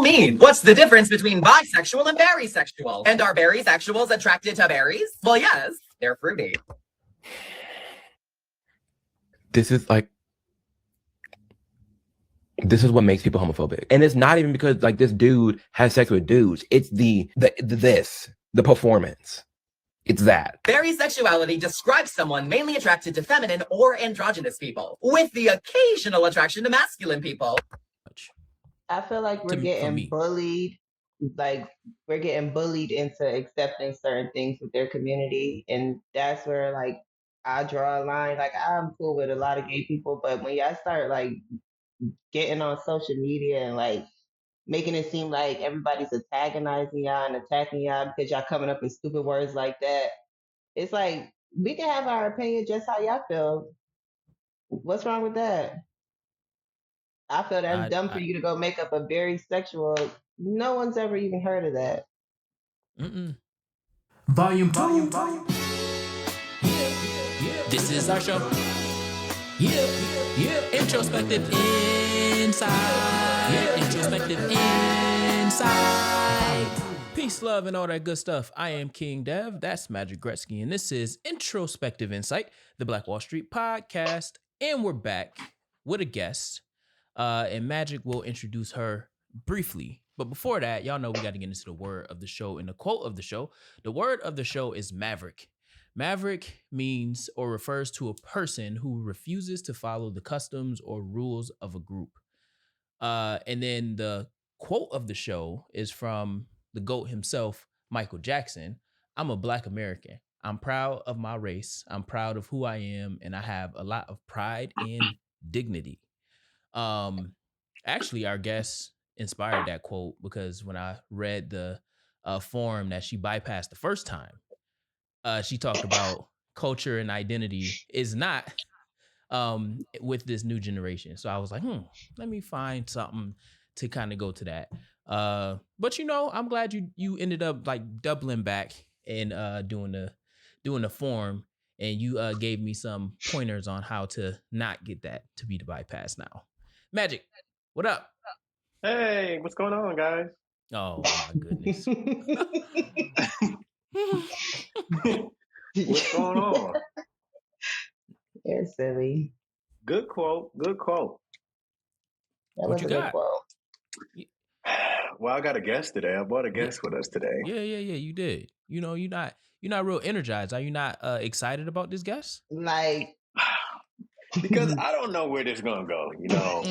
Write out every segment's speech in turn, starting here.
mean? What's the difference between bisexual and berrisexual? And are berrisexuals attracted to berries? Well, yes, they're fruity. This is what makes people homophobic. And it's not even because like this dude has sex with dudes. It's the performance. It's that. Berrisexuality describes someone mainly attracted to feminine or androgynous people, with the occasional attraction to masculine people. I feel like we're getting bullied. Like we're getting bullied into accepting certain things with their community, and that's where like I draw a line. Like I'm cool with a lot of gay people, but when y'all start like getting on social media and like making it seem like everybody's antagonizing y'all and attacking y'all because y'all coming up with stupid words like that, it's like we can have our opinion just how y'all feel. What's wrong with that? I feel that's dumb for you to go make up a berrisexual. No one's ever even heard of that. Volume 2. This is our show. Introspective Insight. Introspective Insight. Peace, love, and all that good stuff. I am King Dev. That's Magic Gretzky. And this is Introspective Insight, the Black Wallstreet Podcast. And we're back with a guest. And Magic will introduce her briefly. But before that, y'all know we got to get into the word of the show and the quote of the show. The word of the show is Maverick. Maverick means or refers to a person who refuses to follow the customs or rules of a group. And then the quote of the show is from the GOAT himself, Michael Jackson. I'm a Black American. I'm proud of my race. I'm proud of who I am. And I have a lot of pride and dignity. Actually, our guest inspired that quote because when I read the form that she bypassed the first time, she talked about culture and identity is not with this new generation. So I was like, let me find something to kind of go to that. But you know, I'm glad you ended up like doubling back and doing the form, and you gave me some pointers on how to not get that to be the bypass now. Magic, what up? Hey, what's going on, guys? Oh my goodness. What's going on? You're silly. Good quote. Good quote. That What was you a good got? quote. Well, I got a guest today. I brought a guest with us today. Yeah, you did. You know, you're not real energized. Are you not excited about this guest? Like, because I don't know where this is gonna go. You know,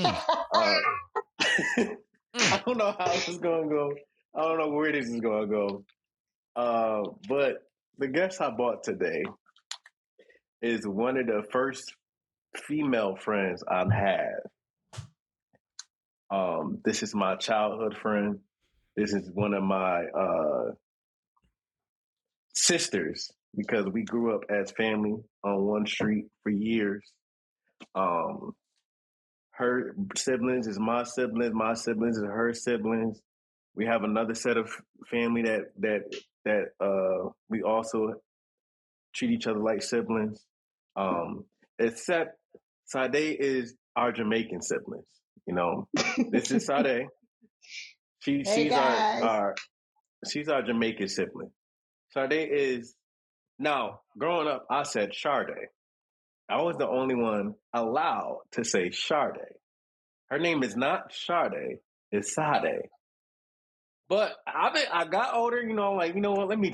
I don't know how this is gonna go. I don't know where this is gonna go. But the guest I brought today is one of the first female friends I've had. This is my childhood friend. This is one of my sisters because we grew up as family on one street for years. Her siblings is my siblings is her siblings. We have another set of family that we also treat each other like siblings. Except Sade is our Jamaican siblings. You know, this is Sade. She's our Jamaican sibling. Sade is now growing up. I said Sade. I was the only one allowed to say Sade. Her name is not Sade, it's Sade. But I got older, you know, like, you know what, let me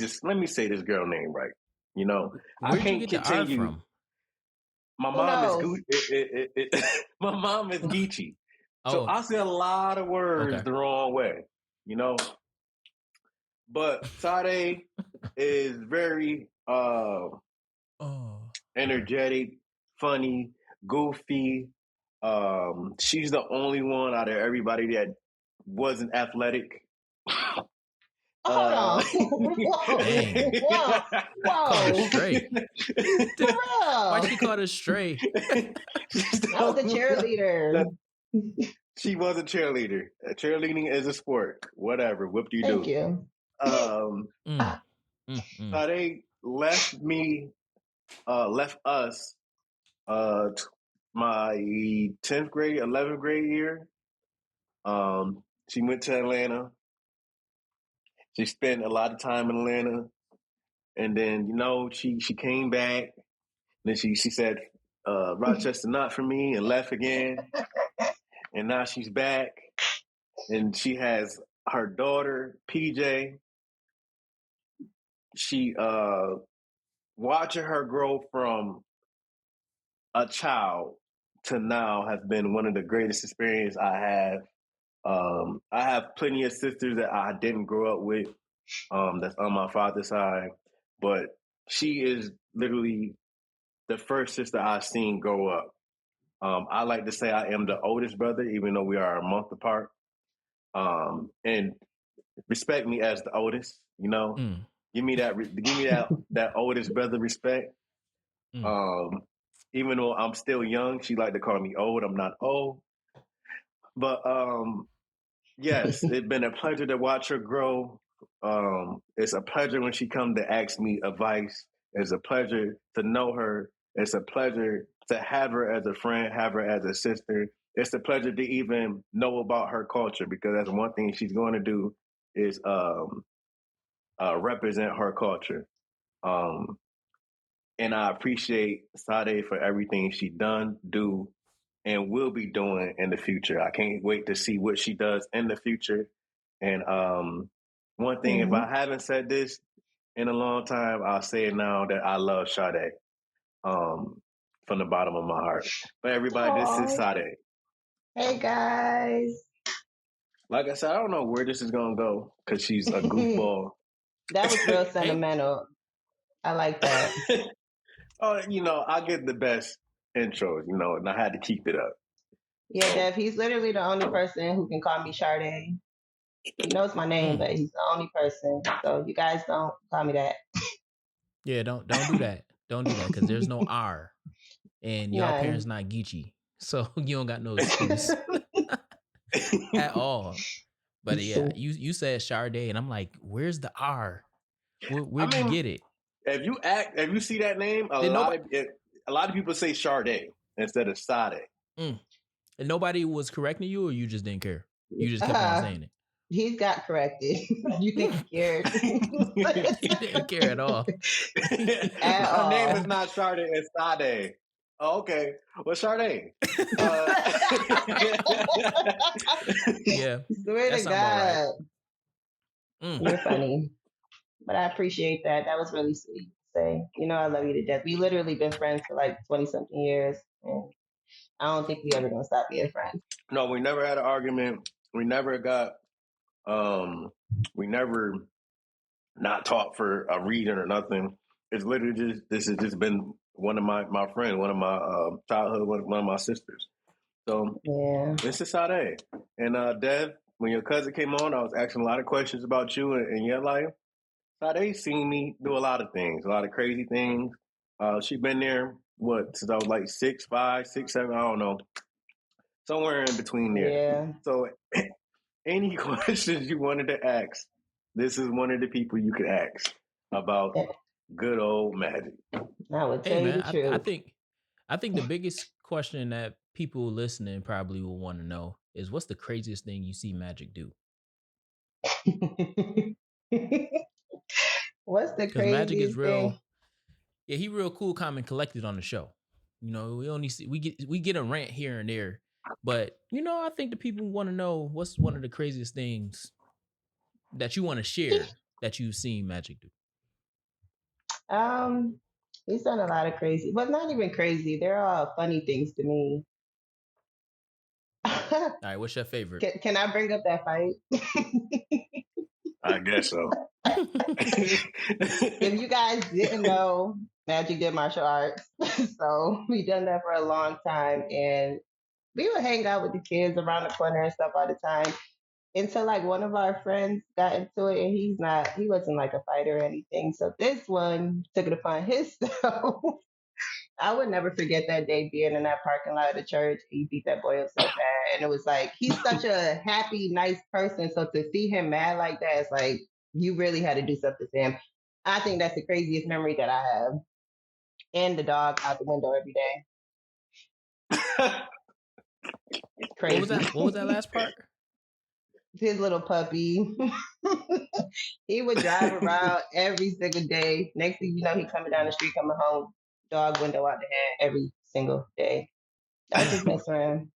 say this girl name right. You know, where'd you get the R from? My mom is my mom is Geechee. So I say a lot of words the wrong way, you know. But Sade is very energetic, funny, goofy. She's the only one out of everybody that wasn't athletic. Hold on. Whoa. Called her straight. Why she called her straight? I was a cheerleader. She was a cheerleader. Cheerleading is a sport. Whatever. What do you do? Thank you. They left us my 10th grade, 11th grade year. She went to Atlanta. She spent a lot of time in Atlanta. And then, she came back. Then she said, Rochester not for me, and left again. And now she's back. And she has her daughter, PJ. She watching her grow from a child to now has been one of the greatest experiences I have. I have plenty of sisters that I didn't grow up with, that's on my father's side, but she is literally the first sister I've seen grow up. I like to say I am the oldest brother, even though we are a month apart. And respect me as the oldest, Give me that oldest brother respect. Even though I'm still young, she like to call me old. I'm not old. But yes, it's been a pleasure to watch her grow. It's a pleasure when she comes to ask me advice. It's a pleasure to know her. It's a pleasure to have her as a friend, have her as a sister. It's a pleasure to even know about her culture, because that's one thing she's going to do is represent her culture. And I appreciate Sade for everything she do, and will be doing in the future. I can't wait to see what she does in the future. And one thing, if I haven't said this in a long time, I'll say it now, that I love Sade from the bottom of my heart. But everybody, This is Sade. Hey, guys. Like I said, I don't know where this is going to go, because she's a goofball. That was real sentimental. I like that. I get the best intros, and I had to keep it up. Yeah, Dev, he's literally the only person who can call me Sade. He knows my name, but he's the only person. So you guys don't call me that. Yeah, don't do that. Don't do that, because there's no R, and your parents not Geechee, so you don't got no excuse at all. But yeah, you said Sade, and I'm like, where's the R? Where'd you get it? If you see that name, a lot of people say Sade instead of Sade. And nobody was correcting you, or you just didn't care? You just kept on saying it. He got corrected. You think he cared? He didn't care at all. Her name is not Sade, it's Sade. Oh, okay. Well, Sade. Yeah. Swear to God. Right. You're funny. But I appreciate that. That was really sweet to say. I love you to death. We literally been friends for like 20-something years. And I don't think we ever going to stop being friends. No, we never had an argument. We never we never not talked for a reason or nothing. It's literally this has just been one of my friends, one of my childhood, one of my sisters. So yeah, this is Sade. And Dev, when your cousin came on, I was asking a lot of questions about you and your life. Sade's seen me do a lot of things, a lot of crazy things. She's been there, since I was like 6'5", 6'7", I don't know. Somewhere in between there. Yeah. So any questions you wanted to ask, this is one of the people you could ask about good old Magic. I would tell you the truth. I think the biggest question that people listening probably will want to know is, what's the craziest thing you see Magic do? What's the craziest Magic is real. thing? Yeah, he real cool, calm, and collected on the show. We only see we get a rant here and there, but I think the people want to know, what's one of the craziest things that you want to share that you've seen Magic do. He's done a lot of crazy, but not even crazy. They're all funny things to me. All right, what's your favorite? Can I bring up that fight? I guess so. If you guys didn't know, Magic did martial arts. So we done that for a long time. And we would hang out with the kids around the corner and stuff all the time. Until like one of our friends got into it, and he wasn't like a fighter or anything. So this one took it upon himself. I would never forget that day being in that parking lot of the church. He beat that boy up so bad. And it was like, he's such a happy, nice person. So to see him mad like that, it's like, you really had to do something to him. I think that's the craziest memory that I have. And the dog out the window every day. Crazy. What was that last part? his little puppy. He would drive around every single day. Next thing you know, he coming down the street, coming home, dog window out the hand every single day. I just mess around.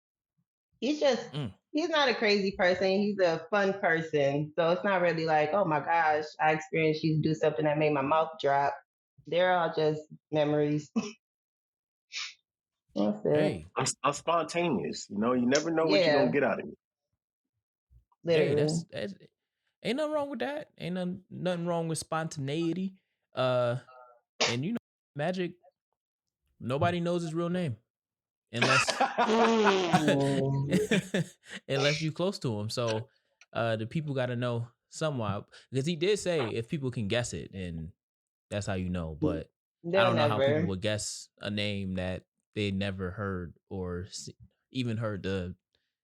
He's just, he's not a crazy person. He's a fun person. So it's not really like, oh my gosh, I experienced you to do something that made my mouth drop. They're all just memories. That's it. Hey, I'm spontaneous. You know, you never know what you're gonna get out of it. Literally. hey, that's ain't nothing wrong with that. Ain't nothing wrong with spontaneity. And you know, Magic, nobody knows his real name unless unless you close to him. So the people got to know somewhat, because he did say if people can guess it, and that's how you know. But I don't know how people would guess a name that they never heard or even heard the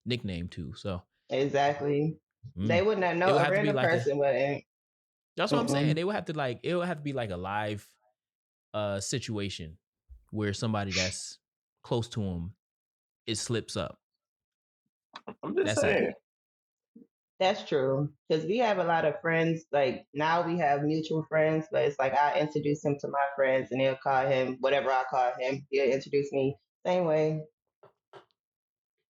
nickname to. So exactly. They would not know. A random person wouldn't. That's what I'm saying. They would have to it would have to be like a live situation where somebody that's close to him, it slips up. I'm just saying. That's true. Because we have a lot of friends. Like now we have mutual friends, but it's like I introduce him to my friends and they'll call him whatever I call him. He'll introduce me same way.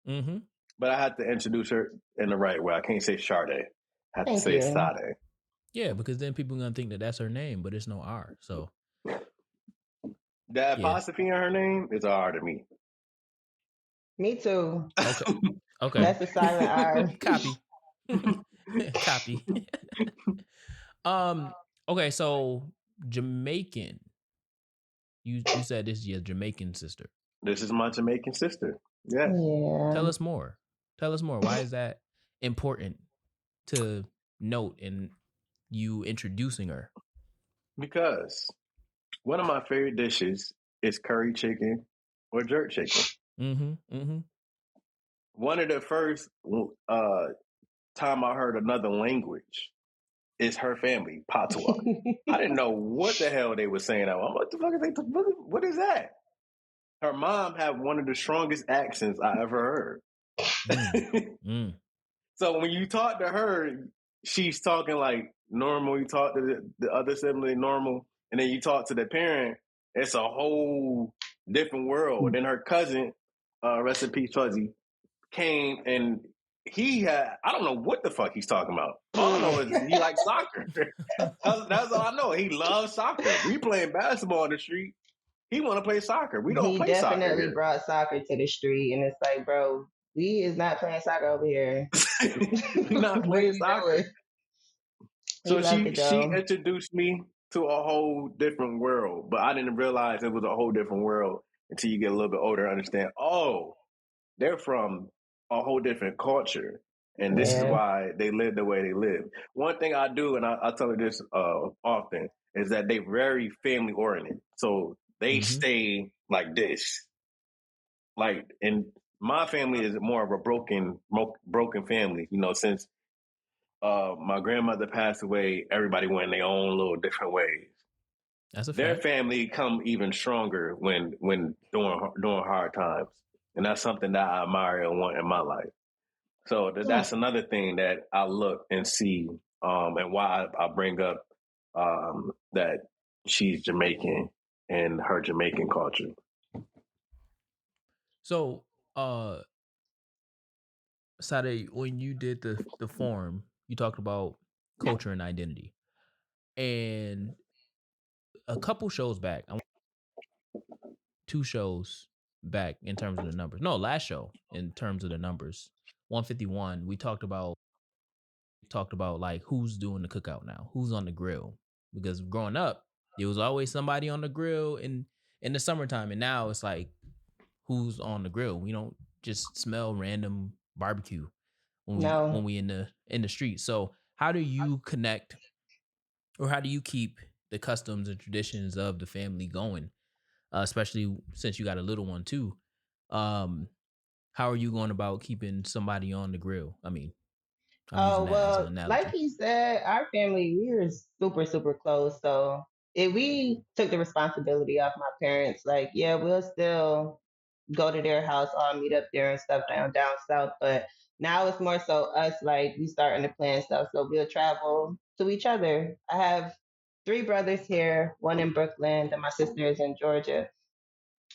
Mm-hmm. But I have to introduce her in the right way. I can't say Sade. I have to say Sade. Yeah, because then people are going to think that that's her name, but it's no R. So the apostrophe in her name is an R to me. Me too. Okay. That's a silent R. Copy. Copy. Okay, so Jamaican. You said this is your Jamaican sister. This is my Jamaican sister. Yes. Yeah. Tell us more. Why is that important to note in you introducing her? Because one of my favorite dishes is curry chicken or jerk chicken. Mm-hmm. One of the first time I heard another language is her family, Patois. I didn't know what the hell they were saying. I'm like, what the fuck is they? What is that? Her mom had one of the strongest accents I ever heard. So when you talk to her, she's talking like normal. You talk to the other sibling normal, and then you talk to the parent. It's a whole different world. Then her cousin, rest in peace, Fuzzy, came and he had, I don't know what the fuck he's talking about. All I know is he likes soccer. That's all I know. He loves soccer. We playing basketball in the street. He want to play soccer. We don't play soccer. He definitely brought soccer to the street, and it's like, bro, we is not playing soccer over here. We're not playing soccer. So she introduced me to a whole different world, but I didn't realize it was a whole different world until you get a little bit older and understand, oh, they're from a whole different culture. And this is why they live the way they live. One thing I do, and I tell her this often, is that they're very family oriented. So they stay like this. Like, and my family is more of a broken family. You know, since my grandmother passed away, everybody went in their own little different ways. That's a fact. Their family come even stronger when during hard times. And that's something that I admire and want in my life. So that's another thing that I look and see, and why I bring up that she's Jamaican and her Jamaican culture. So, Sade, when you did the forum, you talked about culture and identity. And a couple shows back, 2 shows back in terms of the numbers. No, last show in terms of the numbers. 151, we talked about like who's doing the cookout now, who's on the grill. Because growing up, there was always somebody on the grill in the summertime, and now it's like who's on the grill. We don't just smell random barbecue when we in the street. So how do you connect, or how do you keep the customs and traditions of the family going? Especially since you got a little one too. How are you going about keeping somebody on the grill? I mean, I'm well, like he said, our family, we were super, super close. So if we took the responsibility off my parents, like, yeah, we'll still go to their house, all meet up there and stuff down south. But Now it's more so us, like, we starting to plan stuff. So we'll travel to each other. I have 3 brothers here, one in Brooklyn, and my sister is in Georgia.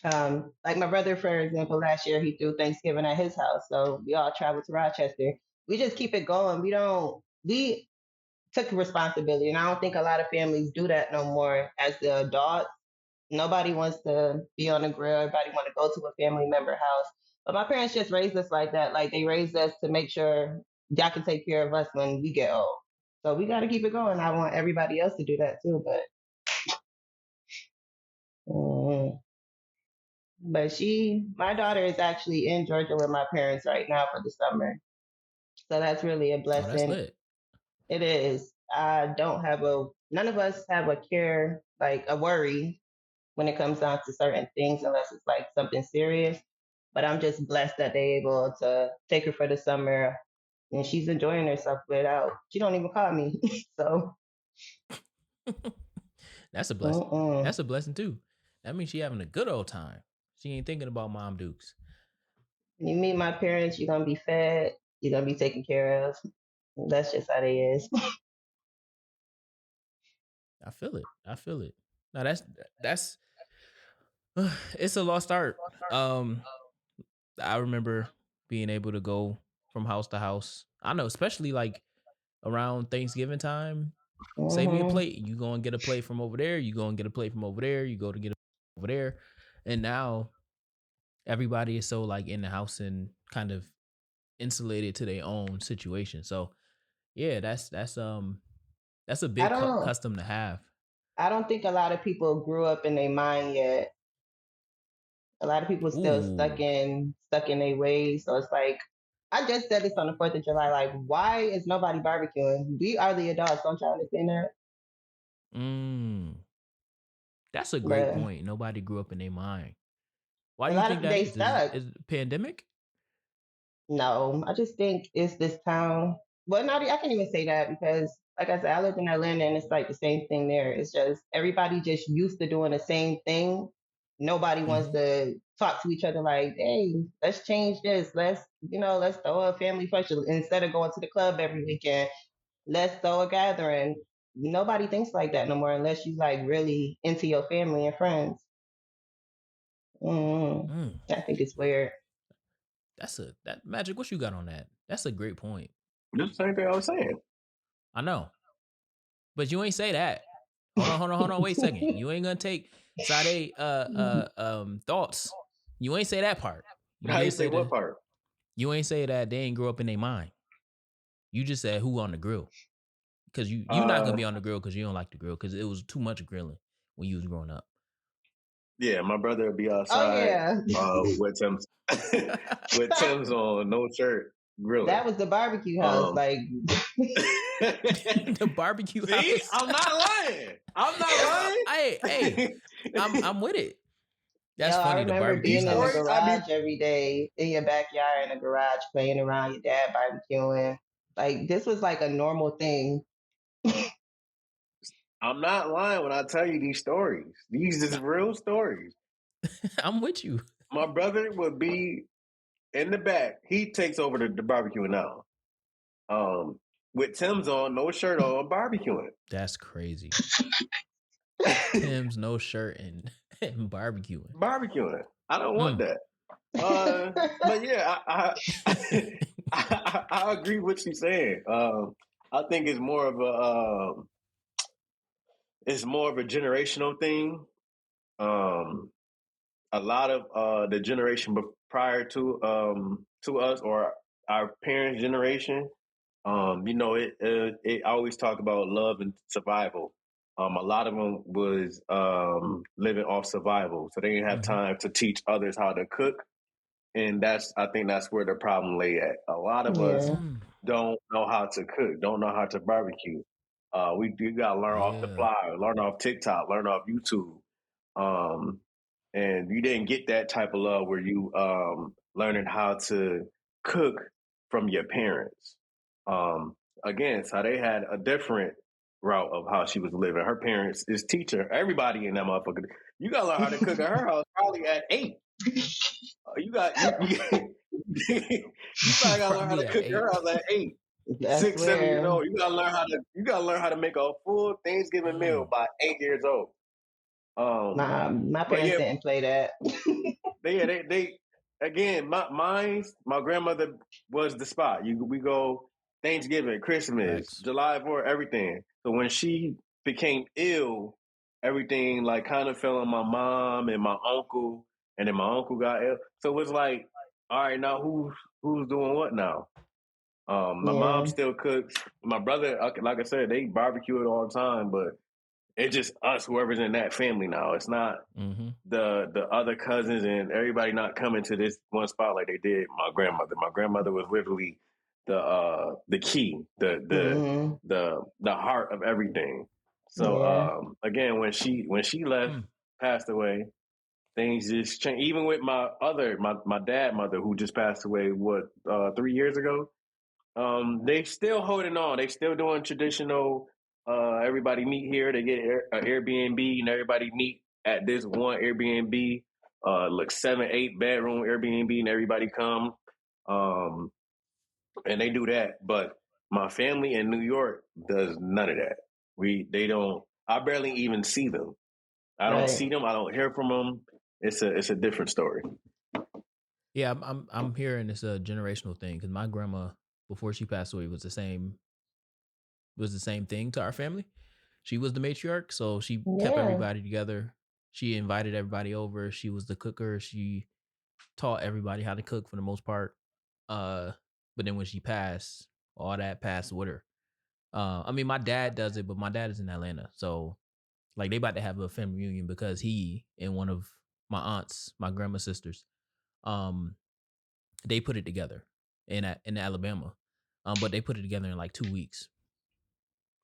Like my brother, for example, last year he threw Thanksgiving at his house. So we all traveled to Rochester. We just keep it going. We took responsibility. And I don't think a lot of families do that no more as the adults. Nobody wants to be on the grill. Everybody want to go to a family member house. But my parents just raised us like that. Like they raised us to make sure y'all can take care of us when we get old. So we got to keep it going. I want everybody else to do that too. But my daughter is actually in Georgia with my parents right now for the summer. So that's really a blessing. Oh, that's lit. It is. None of us have a care, like a worry when it comes down to certain things, unless it's like something serious. But I'm just blessed that they're able to take her for the summer, and she's enjoying herself she don't even call me. So that's a blessing. That's a blessing too. That means she having a good old time. She ain't thinking about Mom Dukes. You meet my parents, you're gonna be fed, you're gonna be taken care of. That's just how they is. I feel it. Now that's it's a lost art. I remember being able to go from house to house. I know, especially like around Thanksgiving time. Save me a plate. You go and get a plate from over there. You go and get a plate from over there. You go to get a over there. And now everybody is so like in the house and kind of insulated to their own situation. So yeah, that's a big custom to have. I don't think a lot of people grew up in their mind yet. A lot of people still stuck in their ways. So it's like, I just said this on the 4th of July. Like, why is nobody barbecuing? We are the adults. Don't y'all understand that? That's a great point. Nobody grew up in their mind. Why do you think that is? Is it pandemic? No, I just think it's this town. Well, I can't even say that because, like I said, I lived in Atlanta and it's like the same thing there. It's just everybody just used to doing the same thing. Nobody wants to talk to each other like, hey, let's change this. Let's throw a family function instead of going to the club every weekend. Let's throw a gathering. Nobody thinks like that no more unless you like really into your family and friends. I think it's weird. That Magic. What you got on that? That's a great point. Just the same thing I was saying. I know, but you ain't say that. Hold on. Wait a second. You ain't gonna take Sade thoughts. You ain't say that part. How you say what part? You ain't say that they ain't grow up in their mind. You just said who on the grill. Because you not gonna be on the grill because you don't like the grill because it was too much grilling when you was growing up. Yeah, my brother would be outside with Tim's with Tim's on, no shirt, grilling. That was the barbecue house, like the barbecue house. See, I'm not lying. Hey, I'm with it. That's funny. I remember being in the garage every day, in your backyard in the garage, playing around, your dad barbecuing. Like this was like a normal thing. I'm not lying when I tell you these stories. These is real stories. I'm with you. My brother would be in the back. He takes over the barbecue now. With Tim's on, no shirt on, barbecuing. That's crazy. Tim's no shirt and barbecuing. Barbecuing. I don't want that. But yeah, I agree with what she's saying. I think it's more of a generational thing. A lot of the generation prior to us or our parents' generation, it always talk about love and survival. A lot of them was living off survival, so they didn't have time to teach others how to cook, and I think that's where the problem lay at. A lot of us don't know how to cook, don't know how to barbecue. We gotta learn off the fly, learn off TikTok, learn off YouTube, and you didn't get that type of love where you learning how to cook from your parents. Again, so they had a different route of how she was living. Her parents is teacher. Everybody in that motherfucker. You gotta learn how to cook at her house probably at 8. You You probably gotta learn how to cook your house at 8, 6, 7 years old. You gotta learn how to make a full Thanksgiving meal by 8 years old. My parents didn't play that. they again, my grandmother was the spot. We go Thanksgiving, Christmas, July 4th, everything. So when she became ill, everything like kind of fell on my mom and my uncle, and then my uncle got ill. So it was like, all right, now who's doing what now? My mom still cooks. My brother, like I said, they barbecue it all the time, but it's just us, whoever's in that family now. It's not the other cousins and everybody not coming to this one spot like they did my grandmother. My grandmother was literally the key, the heart of everything. So again, when she left, passed away, things just changed. Even with my dad mother who just passed away 3 years ago. They still holding on. They still doing traditional. Everybody meet here. They get an Airbnb, and everybody meet at this one Airbnb. 7-8 bedroom Airbnb, and everybody come. And they do that. But my family in New York does none of that. They don't. I barely even see them. I don't see them. I don't hear from them. It's a different story. Yeah, I'm hearing it's a generational thing because my grandma, before she passed away, was the same thing to our family. She was the matriarch, so she kept everybody together. She invited everybody over. She was the cooker. She taught everybody how to cook for the most part. But then when she passed, all that passed with her. I mean, my dad does it, but my dad is in Atlanta, so like they about to have a family reunion because he and one of my aunts, my grandma's sisters, they put it together in Alabama, but they put it together in like 2 weeks.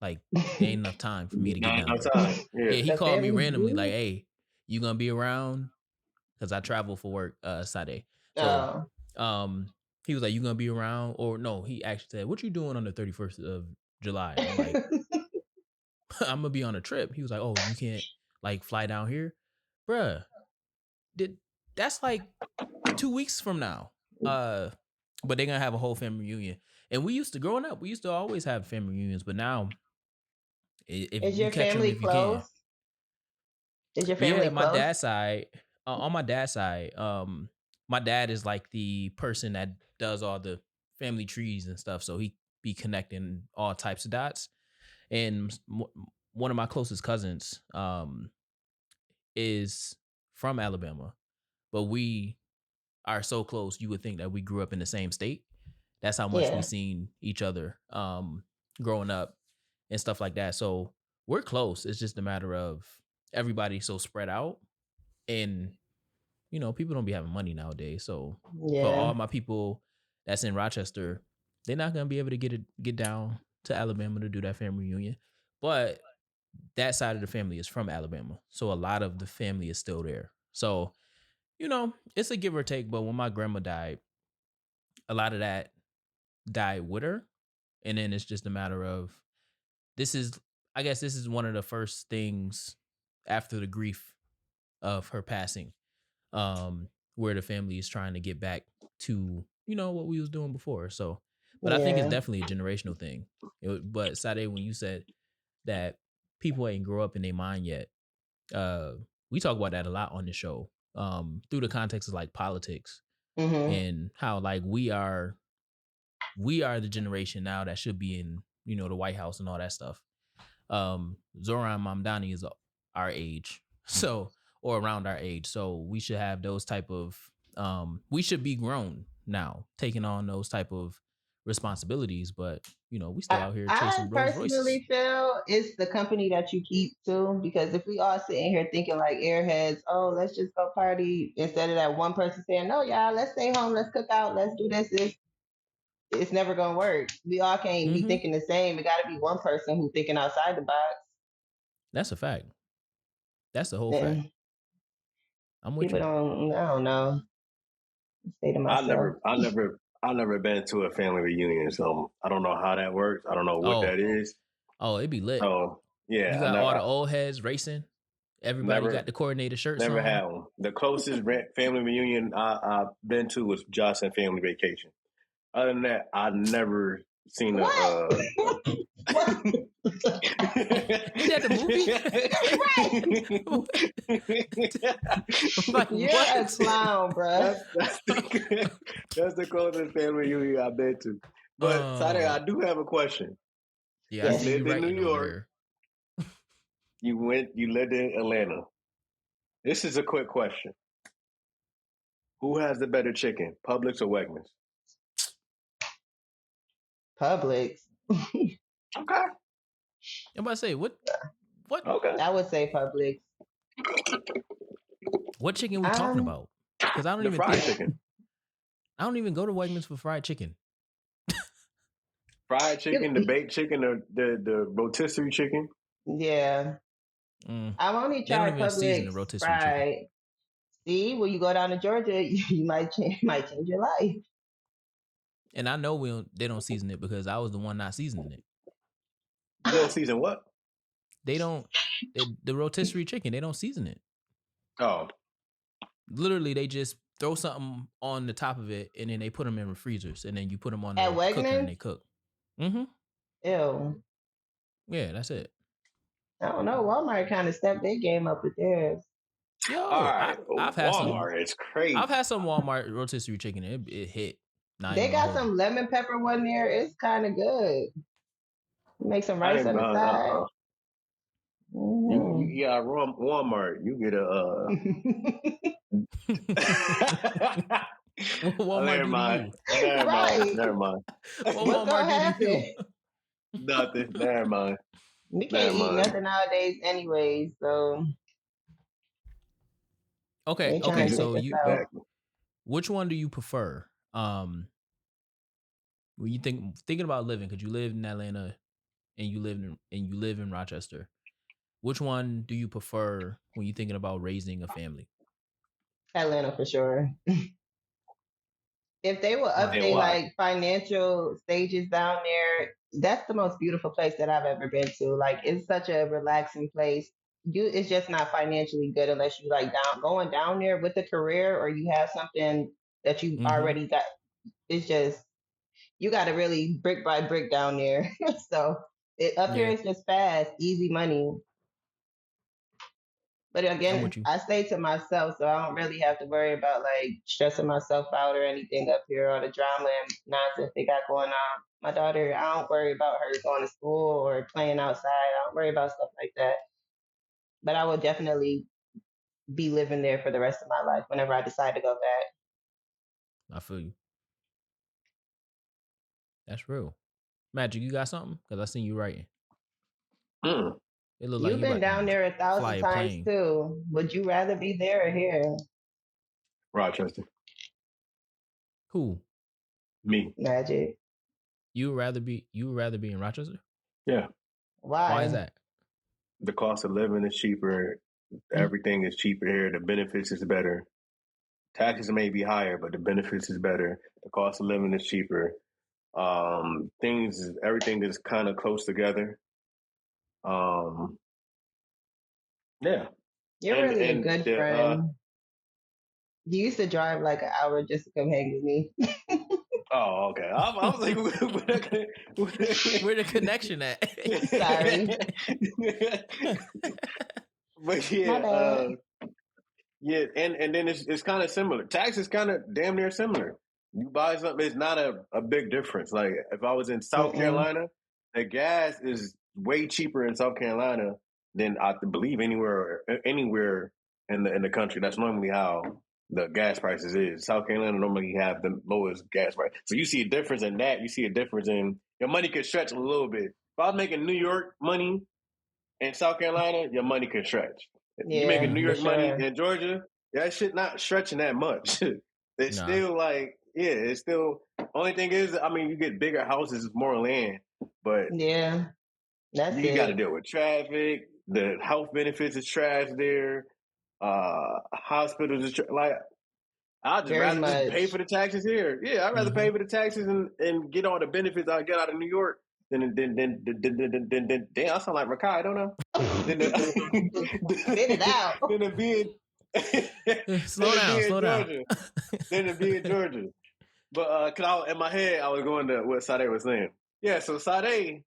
Like, ain't enough time for me to get down there. Yeah, he called me randomly, like, "Hey, you gonna be around?" Because I travel for work, Sade. So, he was like, "You gonna be around?" Or no, he actually said, "What you doing on the 31st of July?" I'm like, "I'm gonna be on a trip." He was like, "Oh, you can't like fly down here, bruh. That's like 2 weeks from now." But they're gonna have a whole family reunion. And growing up, we used to always have family reunions, but now if is you your catch family them, if you close? can. Is your family my close? dad's side, on my dad's side, my dad is like the person that does all the family trees and stuff, so he be connecting all types of dots. And one of my closest cousins is from Alabama, but we are so close you would think that we grew up in the same state. That's how much we seen each other growing up and stuff like that. So we're close. It's just a matter of everybody so spread out, and people don't be having money nowadays. So for all my people that's in Rochester, they're not gonna be able to get down to Alabama to do that family reunion. But that side of the family is from Alabama, so a lot of the family is still there. So it's a give or take. But when my grandma died, a lot of that died with her, and then it's just a matter of I guess this is one of the first things after the grief of her passing, where the family is trying to get back to what we was doing before. So, but I think it's definitely a generational thing. But Sade, when you said that people ain't grow up in their mind yet, we talk about that a lot on the show, through the context of like politics and how like we are the generation now that should be in the White House and all that stuff. Zoran Mamdani is our age, so or around our age, so we should have those type of we should be grown now, taking on those type of responsibilities. But we still out here chasing Rolls Royces. I personally feel it's the company that you keep too, because if we all sitting here thinking like airheads, oh, let's just go party, instead of that one person saying, no, y'all, let's stay home, let's cook out, let's do this, it's never gonna work. We all can't be thinking the same. It got to be one person who's thinking outside the box. That's a fact. That's the whole fact. I'm with you. I don't know. Say to myself, I never been to a family reunion, so I don't know how that works. I don't know what that is. Oh, it'd be lit. Oh, yeah. You got all the old heads racing. Everybody got the coordinated shirts Never on. had one. The closest family reunion I've been to was Johnson Family Vacation. Other than that, I've never seen What? Ain't that the movie? Like, you're a clown, bro. That's the closest family reunion I've been to. But Sade, I do have a question. Yeah, I see you lived in right New York. You lived in Atlanta. This is a quick question. Who has the better chicken, Publix or Wegmans? Publix. Okay. I'm about to say, what? Okay. I would say Publix. What chicken we talking about? Because I don't even fried chicken. I don't even go to Wegmans for fried chicken. Fried chicken, the baked chicken, the rotisserie chicken. Yeah. I've only tried Publix fried. Chicken. See, when you go down to Georgia, you might change your life. And I know they don't season it because I was the one not seasoning it. They don't season what? They don't. The rotisserie chicken, they don't season it. Oh. Literally, they just throw something on the top of it, and then they put them in the freezers, and then you put them on the cooker and they cook. Mm-hmm. Ew. Yeah, that's it. I don't know. Walmart kind of stepped their game up with theirs. Yo, right. I've had Walmart. It's crazy. I've had some Walmart rotisserie chicken. It hit. They got some lemon pepper one there. It's kind of good. Make some rice on the side. You got Walmart. You get a. Never mind. Never mind. What Walmart did you do? Nothing. Never mind. We can't eat nothing nowadays, anyways. So. Okay. So which one do you prefer? When you thinking about living, because you live in Atlanta and you live in Rochester, which one do you prefer when you're thinking about raising a family? Atlanta for sure. If they will update like financial stages down there, that's the most beautiful place that I've ever been to. Like, it's such a relaxing place. It's just not financially good unless you like going down there with a career or you have something that you already got. It's just, you got to really brick by brick down there. So up here it's just fast, easy money. But again, I stay to myself, so I don't really have to worry about like stressing myself out or anything up here, or the drama and nonsense they got going on. My daughter, I don't worry about her going to school or playing outside. I don't worry about stuff like that. But I will definitely be living there for the rest of my life whenever I decide to go back. I feel you. That's real. Magic, you got something? Because I seen you writing. It looked like you've been down there 1,000 times too. Would you rather be there or here? Rochester. Who? Me. Magic. You would rather be in Rochester? Yeah. Why? Why is that? The cost of living is cheaper. Everything is cheaper here. The benefits is better. Taxes may be higher, but the benefits is better. The cost of living is cheaper. Everything is kind of close together. Yeah. You're really a good friend. You used to drive like an hour just to come hang with me. Oh, okay. I was like, where the connection at? Sorry. But yeah, and then it's kind of similar. Tax is kind of damn near similar. You buy something, it's not a big difference. Like if I was in South Carolina, the gas is way cheaper in South Carolina than I believe anywhere in the country. That's normally how the gas prices is. South Carolina normally have the lowest gas price. So you see a difference in that. You see a difference in your money could stretch a little bit. If I was making New York money in South Carolina, your money can stretch. If you're making New York money in Georgia, that shit not stretching that much. It's still like, it's still, only thing is, I mean, you get bigger houses, more land, but you got to deal with traffic. The health benefits is trash there. Hospitals is like, I'd just rather just pay for the taxes here. Yeah, I'd rather pay for the taxes and get all the benefits I get out of New York Damn, I sound like Rakai, I don't know. Then Spit it out. Then it be slow down. Georgia. Then it be in Georgia. But cause in my head I was going to what Sade was saying. Yeah, so Sade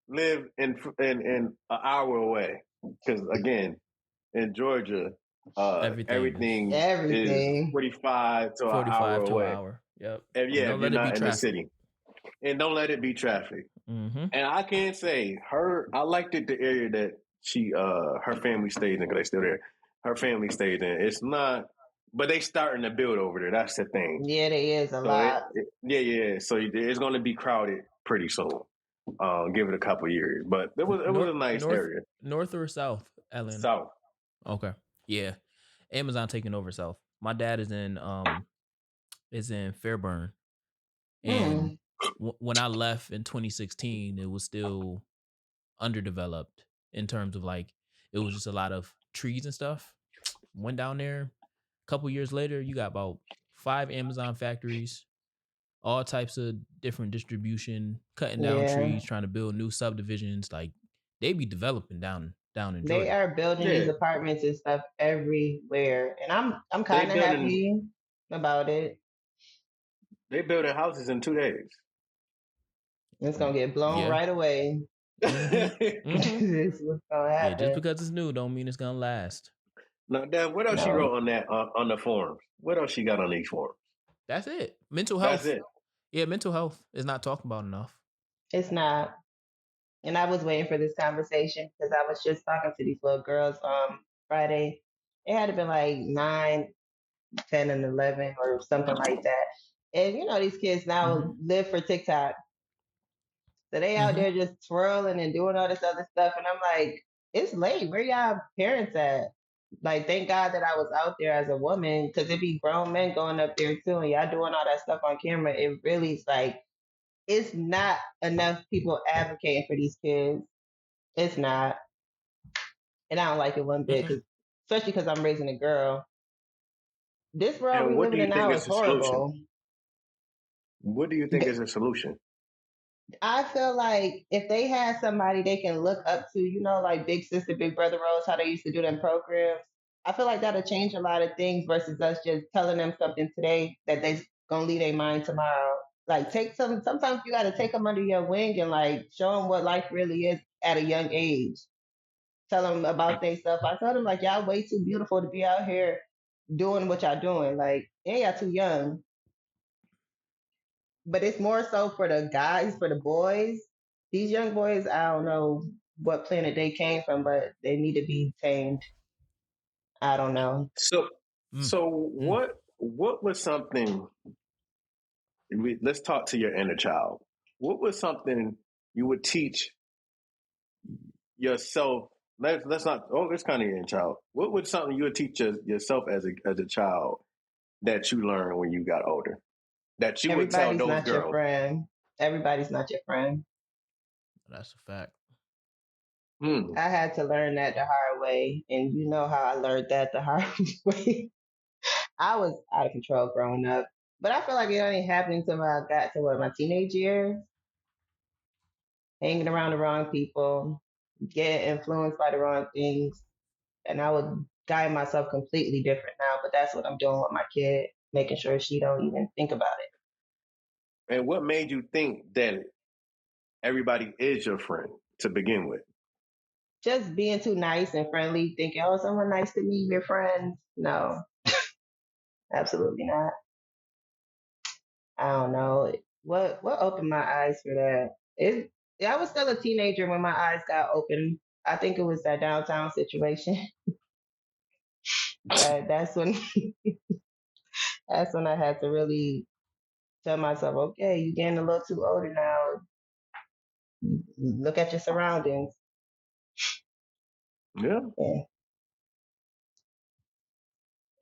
lived in an hour away. Because again, in Georgia, everything is 45 to an hour away. Yep. And yeah, if you're not in the city. And don't let it be traffic. Mm-hmm. And I can't say I liked it, the area that she her family stayed in, because they still there. Her family stayed in. It's not, but they starting to build over there. That's the thing. Yeah, there is a lot. Yeah. So it's going to be crowded pretty soon. Give it a couple years, but it was a nice area. North or south, Atlanta? South. Okay. Yeah. Amazon taking over south. My dad is in Fairburn, and when I left in 2016, it was still underdeveloped in terms of like it was just a lot of trees and stuff. Went down there. A couple years later, you got about 5 Amazon factories, all types of different distribution, cutting down trees, trying to build new subdivisions. Like they be developing down in Georgia. They are building these apartments and stuff everywhere, and I'm kind of happy about it. They building houses in 2 days. It's gonna get blown right away. It's what's gonna happen. Yeah, just because it's new don't mean it's gonna last. Now, Dev, what else she wrote on that on the forums? What else she got on these forums? That's it. Mental health. That's it. Yeah, mental health is not talked about enough. It's not. And I was waiting for this conversation because I was just talking to these little girls Friday. It had to been like 9, 10, and 11 or something like that. And you know, these kids now live for TikTok. So they out there just twirling and doing all this other stuff. And I'm like, it's late. Where y'all parents at? Like, thank God that I was out there as a woman, because it be grown men going up there too. And y'all doing all that stuff on camera. It really is like, it's not enough people advocating for these kids. It's not. And I don't like it one bit, especially because I'm raising a girl. This world we're living in now is horrible. What do you think is a solution? I feel like if they had somebody they can look up to, you know, like Big Sister, Big Brother roles, how they used to do them programs, I feel like that'll change a lot of things versus us just telling them something today that they're going to leave their mind tomorrow. Like, sometimes you got to take them under your wing and, like, show them what life really is at a young age. Tell them about their stuff. I told them, like, y'all way too beautiful to be out here doing what y'all doing. Like, y'all too young. But it's more so for the guys, for the boys. These young boys, I don't know what planet they came from, but they need to be tamed. I don't know. What was something? Let's talk to your inner child. What was something you would teach yourself? Let's not. Oh, it's kind of your inner child. What was something you would teach yourself as a child that you learned when you got older? That you would tell those girls. Everybody's not your friend. Everybody's not your friend. That's a fact. I had to learn that the hard way, and you know how I learned that the hard way. I was out of control growing up, but I feel like it only happened until I got to my teenage years, hanging around the wrong people, getting influenced by the wrong things, and I would guide myself completely different now. But that's what I'm doing with my kid, making sure she don't even think about it. And what made you think that everybody is your friend to begin with? Just being too nice and friendly, thinking, oh, someone nice to me, we're friends. No, absolutely not. I don't know. What opened my eyes for that? I was still a teenager when my eyes got open. I think it was that downtown situation. That's when I had to really tell myself, okay, you're getting a little too older now. Look at your surroundings. Yeah.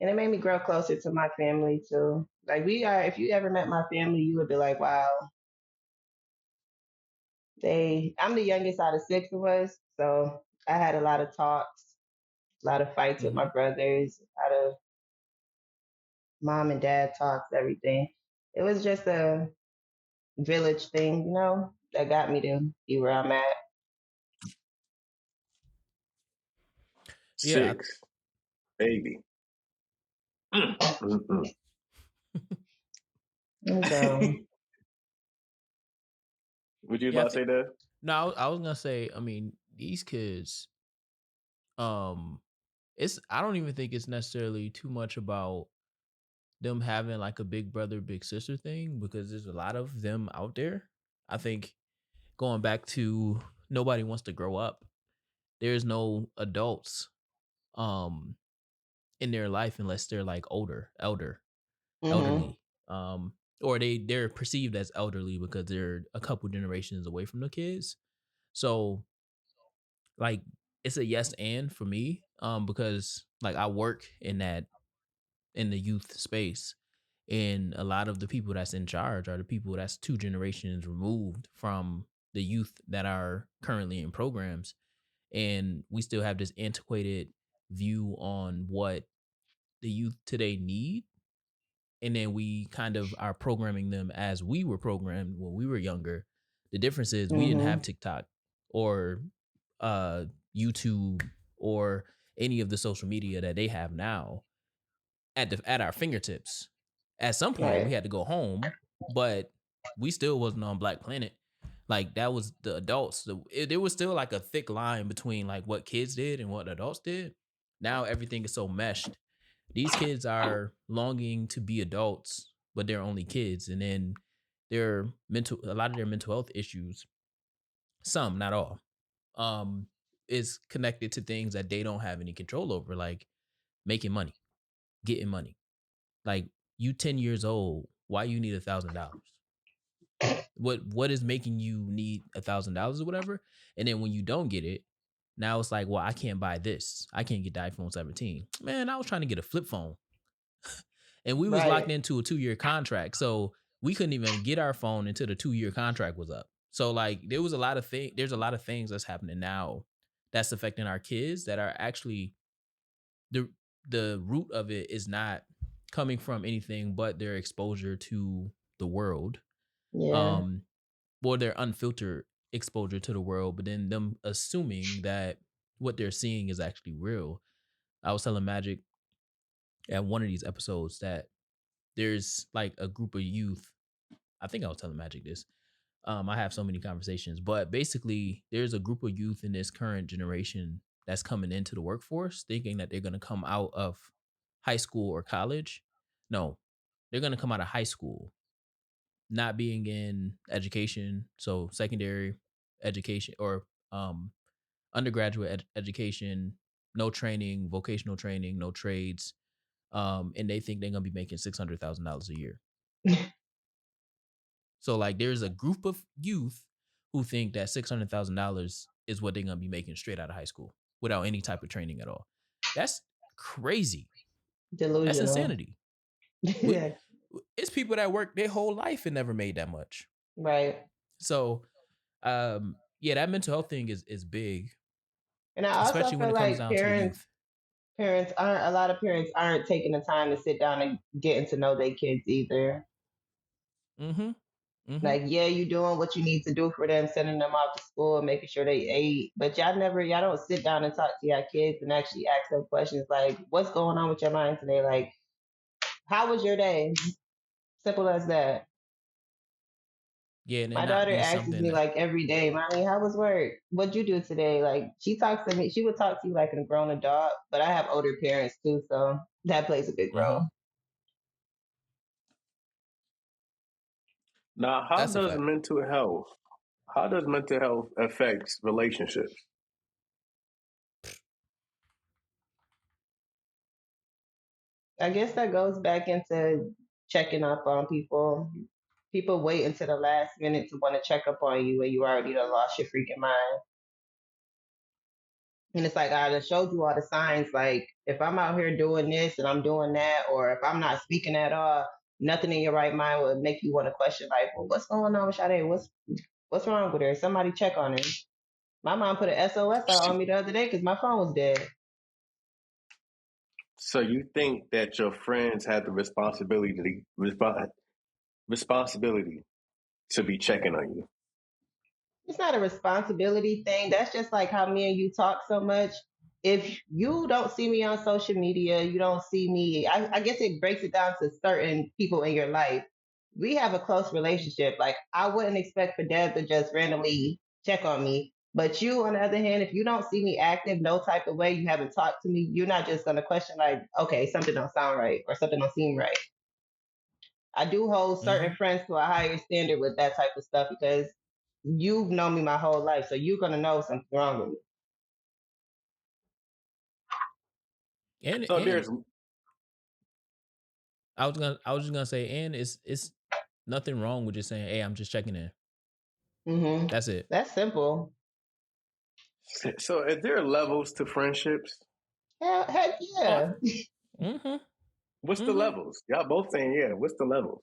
And it made me grow closer to my family too. Like if you ever met my family, you would be like, wow. I'm the youngest out of 6 of us, so I had a lot of talks, a lot of fights with my brothers, a lot of mom and dad talks, everything. It was just a village thing, you know? that got me to be where I'm at. Yeah. 6, baby. Would you about to say that? No, I was gonna say. I mean, these kids. It's. I don't even think it's necessarily too much about them having like a big brother, big sister thing, because there's a lot of them out there. I think going back to nobody wants to grow up. There's no adults in their life unless they're like elderly. Or they're perceived as elderly because they're a couple generations away from the kids. So like it's a yes and for me because like I work in the youth space, and a lot of the people that's in charge are the people that's 2 generations removed from the youth that are currently in programs, and we still have this antiquated view on what the youth today need, and then we kind of are programming them as we were programmed when we were younger. The difference is we didn't have TikTok or YouTube or any of the social media that they have now at our fingertips. At some point we had to go home, but we still wasn't on Black Planet. Like that was the adults. There was still like a thick line between like what kids did and what adults did. Now everything is so meshed. These kids are longing to be adults, but they're only kids. And then a lot of their mental health issues, some, not all, is connected to things that they don't have any control over, like making money, getting money. Like you 10 years old, why you need $1,000? What is making you need $1,000 or whatever? And then when you don't get it, now it's like, well, I can't buy this. I can't get the iPhone 17. Man, I was trying to get a flip phone. And we was locked into a 2-year contract. So we couldn't even get our phone until the 2-year contract was up. So like there's a lot of things that's happening now that's affecting our kids that are actually the root of it is not coming from anything but their exposure to the world. Yeah. Or their unfiltered exposure to the world, but then them assuming that what they're seeing is actually real. I was telling Magic at one of these episodes that there's like a group of youth. I think I was telling Magic this. I have so many conversations, but basically there's a group of youth in this current generation that's coming into the workforce thinking that they're going to come out of high school or college. No, they're going to come out of high school not being in education, so secondary education or undergraduate education, no training, vocational training, no trades, and they think they're gonna be making $600,000 a year. So like, there's a group of youth who think that $600,000 is what they're gonna be making straight out of high school without any type of training at all. That's crazy. Delusional. That's insanity. It's people that work their whole life and never made that much. Right. So, yeah, that mental health thing is big. And I also especially when feel it comes like down to the youth. a lot of parents aren't taking the time to sit down and getting to know their kids either. Like, yeah, you doing what you need to do for them, sending them out to school, making sure they ate, but y'all don't sit down and talk to your kids and actually ask them questions like, what's going on with your mind today? Like, how was your day? Simple as that. Yeah, my daughter asks me like every day, Mommy, how was work? What'd you do today? Like, she talks to me, she would talk to you like a grown adult, but I have older parents too, so that plays a big role. Now, how does mental health affect relationships? I guess that goes back into checking up on people. People wait until the last minute to want to check up on you when you already done lost your freaking mind. And it's like, I just showed you all the signs. Like, if I'm out here doing this and I'm doing that, or if I'm not speaking at all, nothing in your right mind would make you want to question, like, well, what's going on with Sade? What's wrong with her? Somebody check on her. My mom put an SOS out on me the other day because my phone was dead. So you think that your friends had the responsibility to be checking on you? it's not a responsibility thing. That's just like how me and you talk so much. If you don't see me on social media, you don't see me. I guess it breaks it down to certain people in your life. We have a close relationship. Like I wouldn't expect for Deb to just randomly check on me. But you, on the other hand, if you don't see me active, no type of way, you haven't talked to me, you're not just gonna question like, okay, something don't sound right or something don't seem right. I do hold certain friends to a higher standard with that type of stuff because you've known me my whole life, so you're gonna know something's wrong with me. So there's I was just gonna say, and it's nothing wrong with just saying, hey, I'm just checking in. Mm-hmm. That's it. That's simple. So is there levels to friendships? Heck yeah. Mm-hmm. What's the levels? Y'all both saying yeah. What's the levels?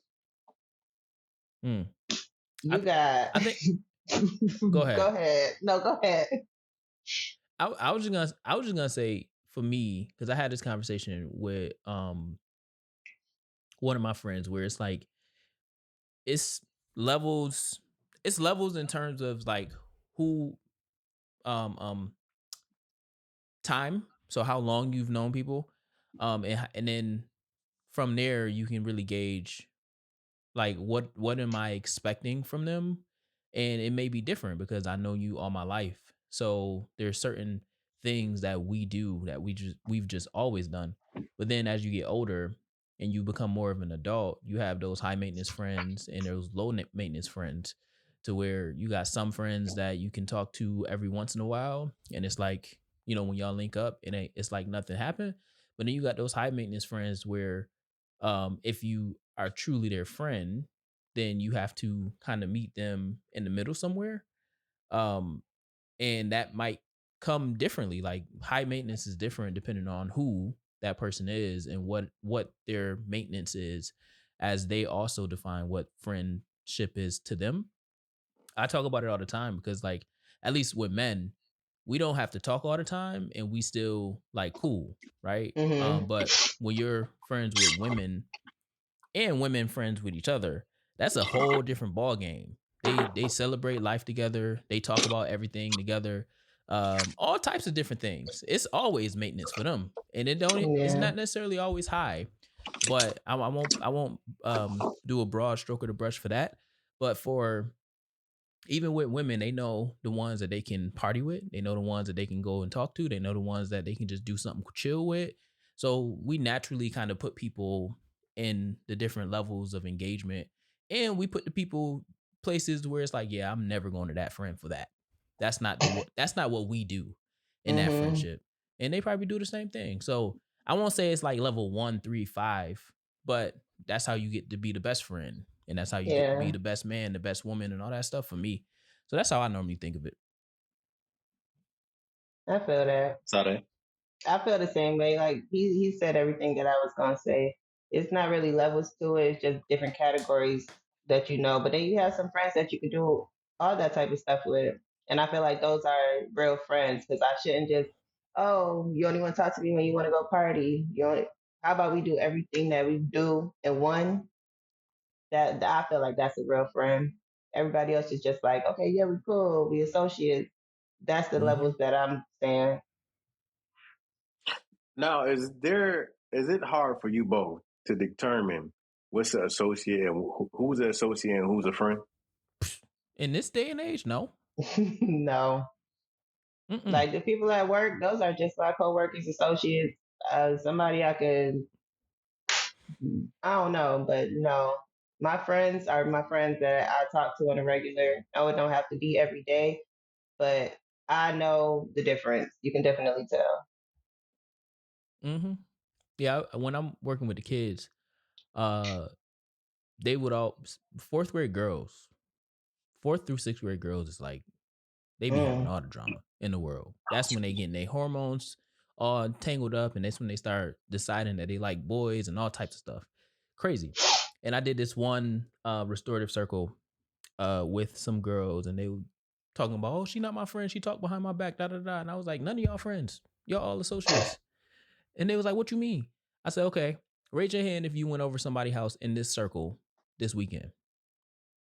You I think. Go ahead. Go ahead. No, go ahead. I was just gonna say for me, because I had this conversation with one of my friends where it's like it's levels in terms of like who time, so how long you've known people, and then from there you can really gauge like what am I expecting from them, and it may be different because I know you all my life, so there's certain things that we do that we've just always done, but then as you get older and you become more of an adult, you have those high maintenance friends and those low maintenance friends, to where you got some friends that you can talk to every once in a while, and it's like, you know, when y'all link up, it's like nothing happened. But then you got those high maintenance friends where if you are truly their friend, then you have to kind of meet them in the middle somewhere. Um, and that might come differently. Like high maintenance is different depending on who that person is and what their maintenance is, as they also define what friendship is to them. I talk about it all the time because, like, at least with men, we don't have to talk all the time and we still like cool, right? Mm-hmm. But when you're friends with women and women friends with each other, that's a whole different ball game. They celebrate life together. They talk about everything together, all types of different things. It's always maintenance for them, and it's Yeah. not necessarily always high. But I won't do a broad stroke of the brush for that. But for even with women, they know the ones that they can party with. They know the ones that they can go and talk to. They know the ones that they can just do something chill with. So we naturally kind of put people in the different levels of engagement, and we put the people places where it's like, yeah, I'm never going to that friend for that. That's not what we do in that Mm-hmm. friendship, and they probably do the same thing. So I won't say it's like level 1, 3, 5, but that's how you get to be the best friend, and that's how you get to be the best man, the best woman, and all that stuff for me. So that's how I normally think of it. I feel that. Sade. I feel the same way. Like he said everything that I was gonna say. It's not really levels to it. It's just different categories that you know. But then you have some friends that you can do all that type of stuff with. And I feel like those are real friends because I shouldn't just, oh, you only want to talk to me when you want to go party. How about we do everything that we do in one? That I feel like that's a real friend. Everybody else is just like, okay, yeah, we cool, we associates. That's the levels that I'm saying. Now, is it hard for you both to determine what's an associate and who's an associate and who's a friend? In this day and age, no. No. Mm-mm. Like the people at work, those are just my coworkers, associates. Somebody I could, I don't know, but no. My friends are my friends that I talk to on a regular. No, it don't have to be every day, but I know the difference. You can definitely tell. Mm-hmm. Yeah, when I'm working with the kids, they would all fourth grade girls, 4th through 6th grade girls is like they be having all the drama in the world. That's when they getting their hormones all tangled up, and that's when they start deciding that they like boys and all types of stuff. Crazy. And I did this one restorative circle with some girls, and they were talking about, oh, she not my friend. She talked behind my back, da da da. And I was like, none of y'all friends. Y'all all associates. And they was like, what you mean? I said, okay, raise your hand if you went over somebody's house in this circle this weekend.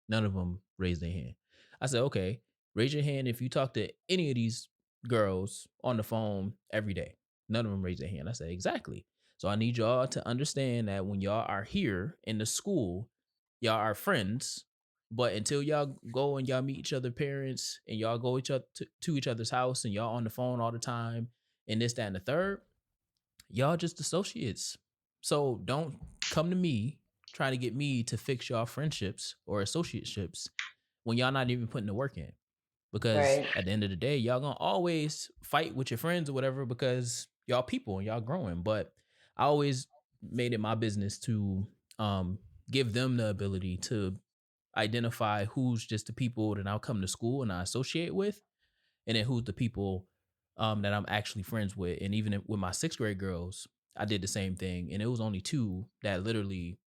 None of them raised their hand. I said, okay, Raise your hand if you talk to any of these girls on the phone every day. None of them raise their hand. I say, exactly. So I need y'all to understand that when y'all are here in the school, y'all are friends. But until y'all go and y'all meet each other's parents and y'all go to each other's house and y'all on the phone all the time and this, that, and the third, y'all just associates. So don't come to me trying to get me to fix y'all friendships or associateships when y'all not even putting the work in. Because Right. at the end of the day, y'all gonna always fight with your friends or whatever because y'all people and y'all growing. But I always made it my business to give them the ability to identify who's just the people that I'll come to school and I associate with, and then who's the people that I'm actually friends with. And even with my 6th grade girls, I did the same thing. And it was only 2 that literally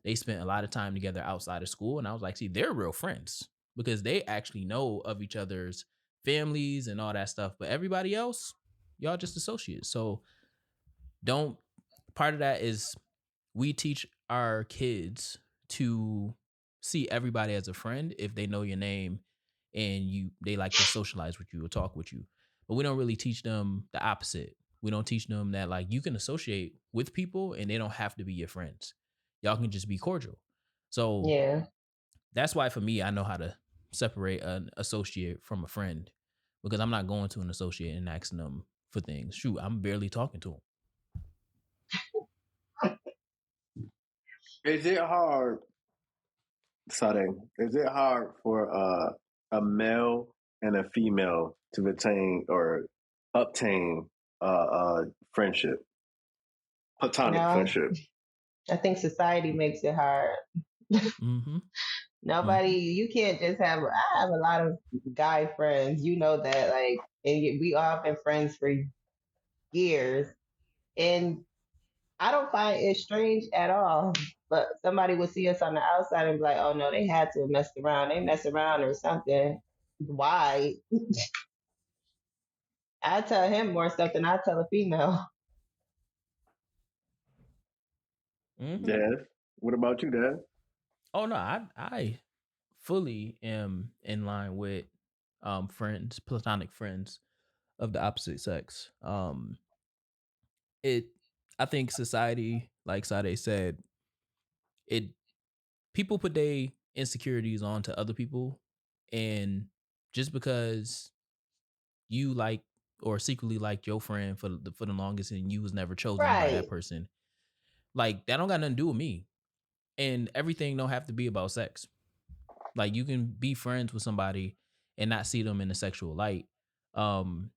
they spent a lot of time together outside of school. And I was like, see, they're real friends because they actually know of each other's families and all that stuff. But everybody else, y'all just associates. So don't, part of that is we teach our kids to see everybody as a friend if they know your name and they like to socialize with you or talk with you. But we don't really teach them the opposite. We don't teach them that like you can associate with people and they don't have to be your friends. Y'all can just be cordial. So Yeah. that's why for me, I know how to separate an associate from a friend because I'm not going to an associate and asking them for things. Shoot, I'm barely talking to them. Is it hard, Sade? Is it hard for a male and a female to retain or obtain friendship, platonic No, friendship? I think society makes it hard. Mm-hmm. Nobody, you can't just have. I have a lot of guy friends. You know that, like, and we all been friends for years, and I don't find it strange at all. But somebody would see us on the outside and be like, "Oh no, they had to have messed around. They mess around or something." Why? I tell him more stuff than I tell a female. Mm-hmm. Dev, what about you, Dev? Oh no, I fully am in line with friends, platonic friends of the opposite sex. It I think society, like Sade said, it people put their insecurities onto other people, and just because you like or secretly liked your friend for the longest and you was never chosen by that Right. person, like that don't got nothing to do with me. And everything don't have to be about sex. Like you can be friends with somebody and not see them in a sexual light. Um,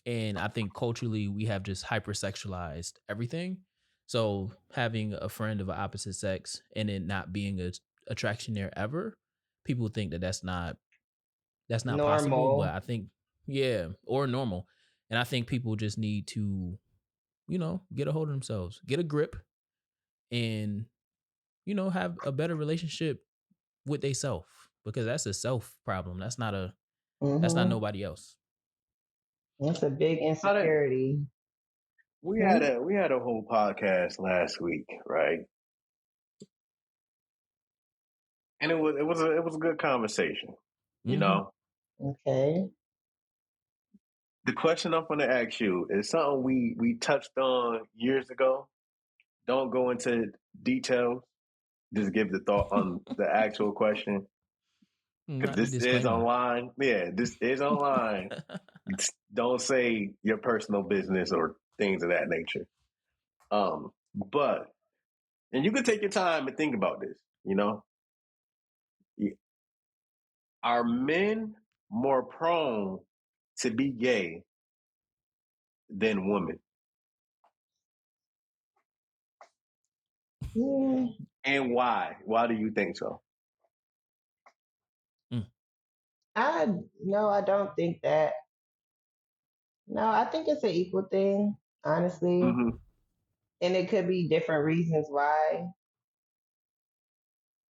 and I think culturally we have just hypersexualized everything. So having a friend of an opposite sex and it not being a attraction there ever, people think that that's not possible. But Normal. I think yeah, or normal. And I think people just need to, get a hold of themselves, get a grip, and have a better relationship with they self because that's a self problem. That's not Hmm. nobody else. That's a big Sade, insecurity. we Hmm? had a whole podcast last week, right? And it was a good conversation. You Mm-hmm. know, Okay. the question I'm going to ask you is something we touched on years ago. Don't go into details. Just give the thought on the actual question because Not the this is disclaimer. online. Yeah, this is online. Don't say your personal business or things of that nature. But and you can take your time and think about this. You know, are men more prone to be gay than women? Hmm. And why? Why do you think so? Mm. I no, I don't think that. No, I think it's an equal thing, honestly. Mm-hmm. And it could be different reasons why.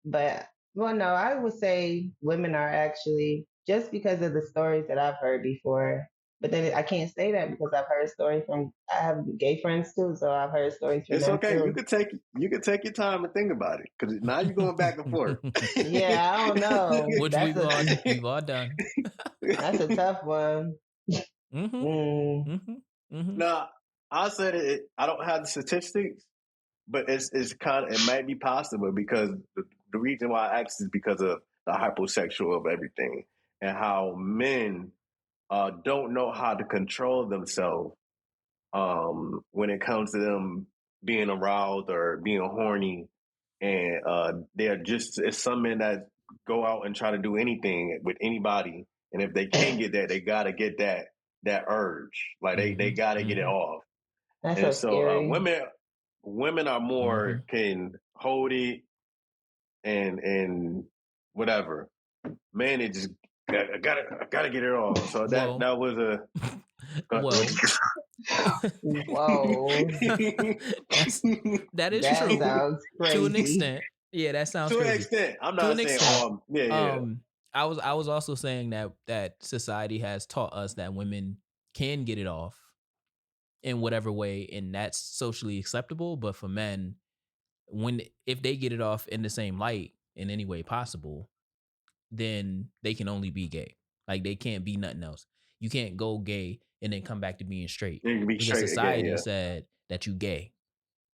But well, no, I would say women are actually just because of the stories that I've heard before. But then I can't say that because I have gay friends too, so I've heard stories from It's them okay. too. You could take your time and think about it, because now you're going back and forth. Yeah, I don't know. Which we've all done. That's a tough one. Now, I said it. I don't have the statistics, but it might be possible, because the reason why I asked is because of the hyposexual of everything, and how men don't know how to control themselves when it comes to them being aroused or being horny, and it's some men that go out and try to do anything with anybody, and if they can't get that, they gotta get that urge, like they gotta get it off. That's And so scary. Women are more can hold it and whatever. Man, it just I gotta get it off. So that was a Whoa. That is that true. Sounds crazy. To an extent. Yeah, that sounds crazy. To an extent. I'm not saying yeah. I was also saying that society has taught us that women can get it off in whatever way, and that's socially acceptable. But for men, if they get it off in the same light in any way possible, then they can only be gay. Like, they can't be nothing else. You can't go gay and then come back to being straight. Because society said that you gay,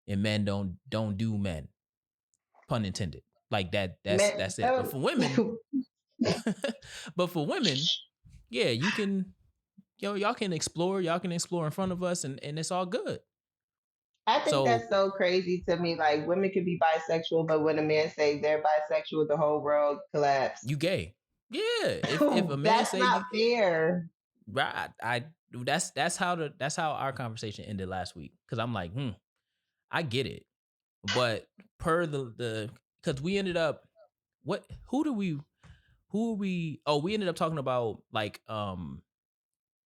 and men don't do men. Pun intended. Like that's it. But for women, yeah, you can, y'all can explore in front of us, and it's all good. I think that's so crazy to me. Like, women can be bisexual, but when a man says they're bisexual, the whole world collapses. You gay. Yeah. If a man that's not fair. Right. That's how our conversation ended last week. Cause I'm like, I get it. But per the cause we ended up we ended up talking about like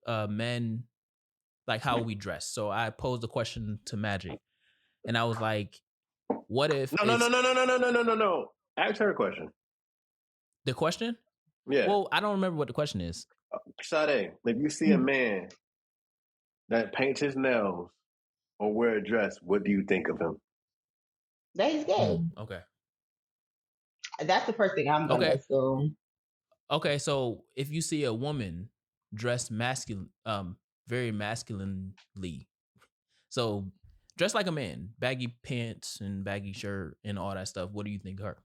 men, like how we dress. So I posed a question to Magic, and I was like, what if No. Ask her a question. The question? Yeah. Well, I don't remember what the question is. Sade, if you see a man that paints his nails or wear a dress, what do you think of him? That he's gay. Okay. That's the first thing I'm gonna assume. Okay, so if you see a woman dressed masculine, very masculinely, so dressed like a man, baggy pants and baggy shirt and all that stuff, what do you think of her?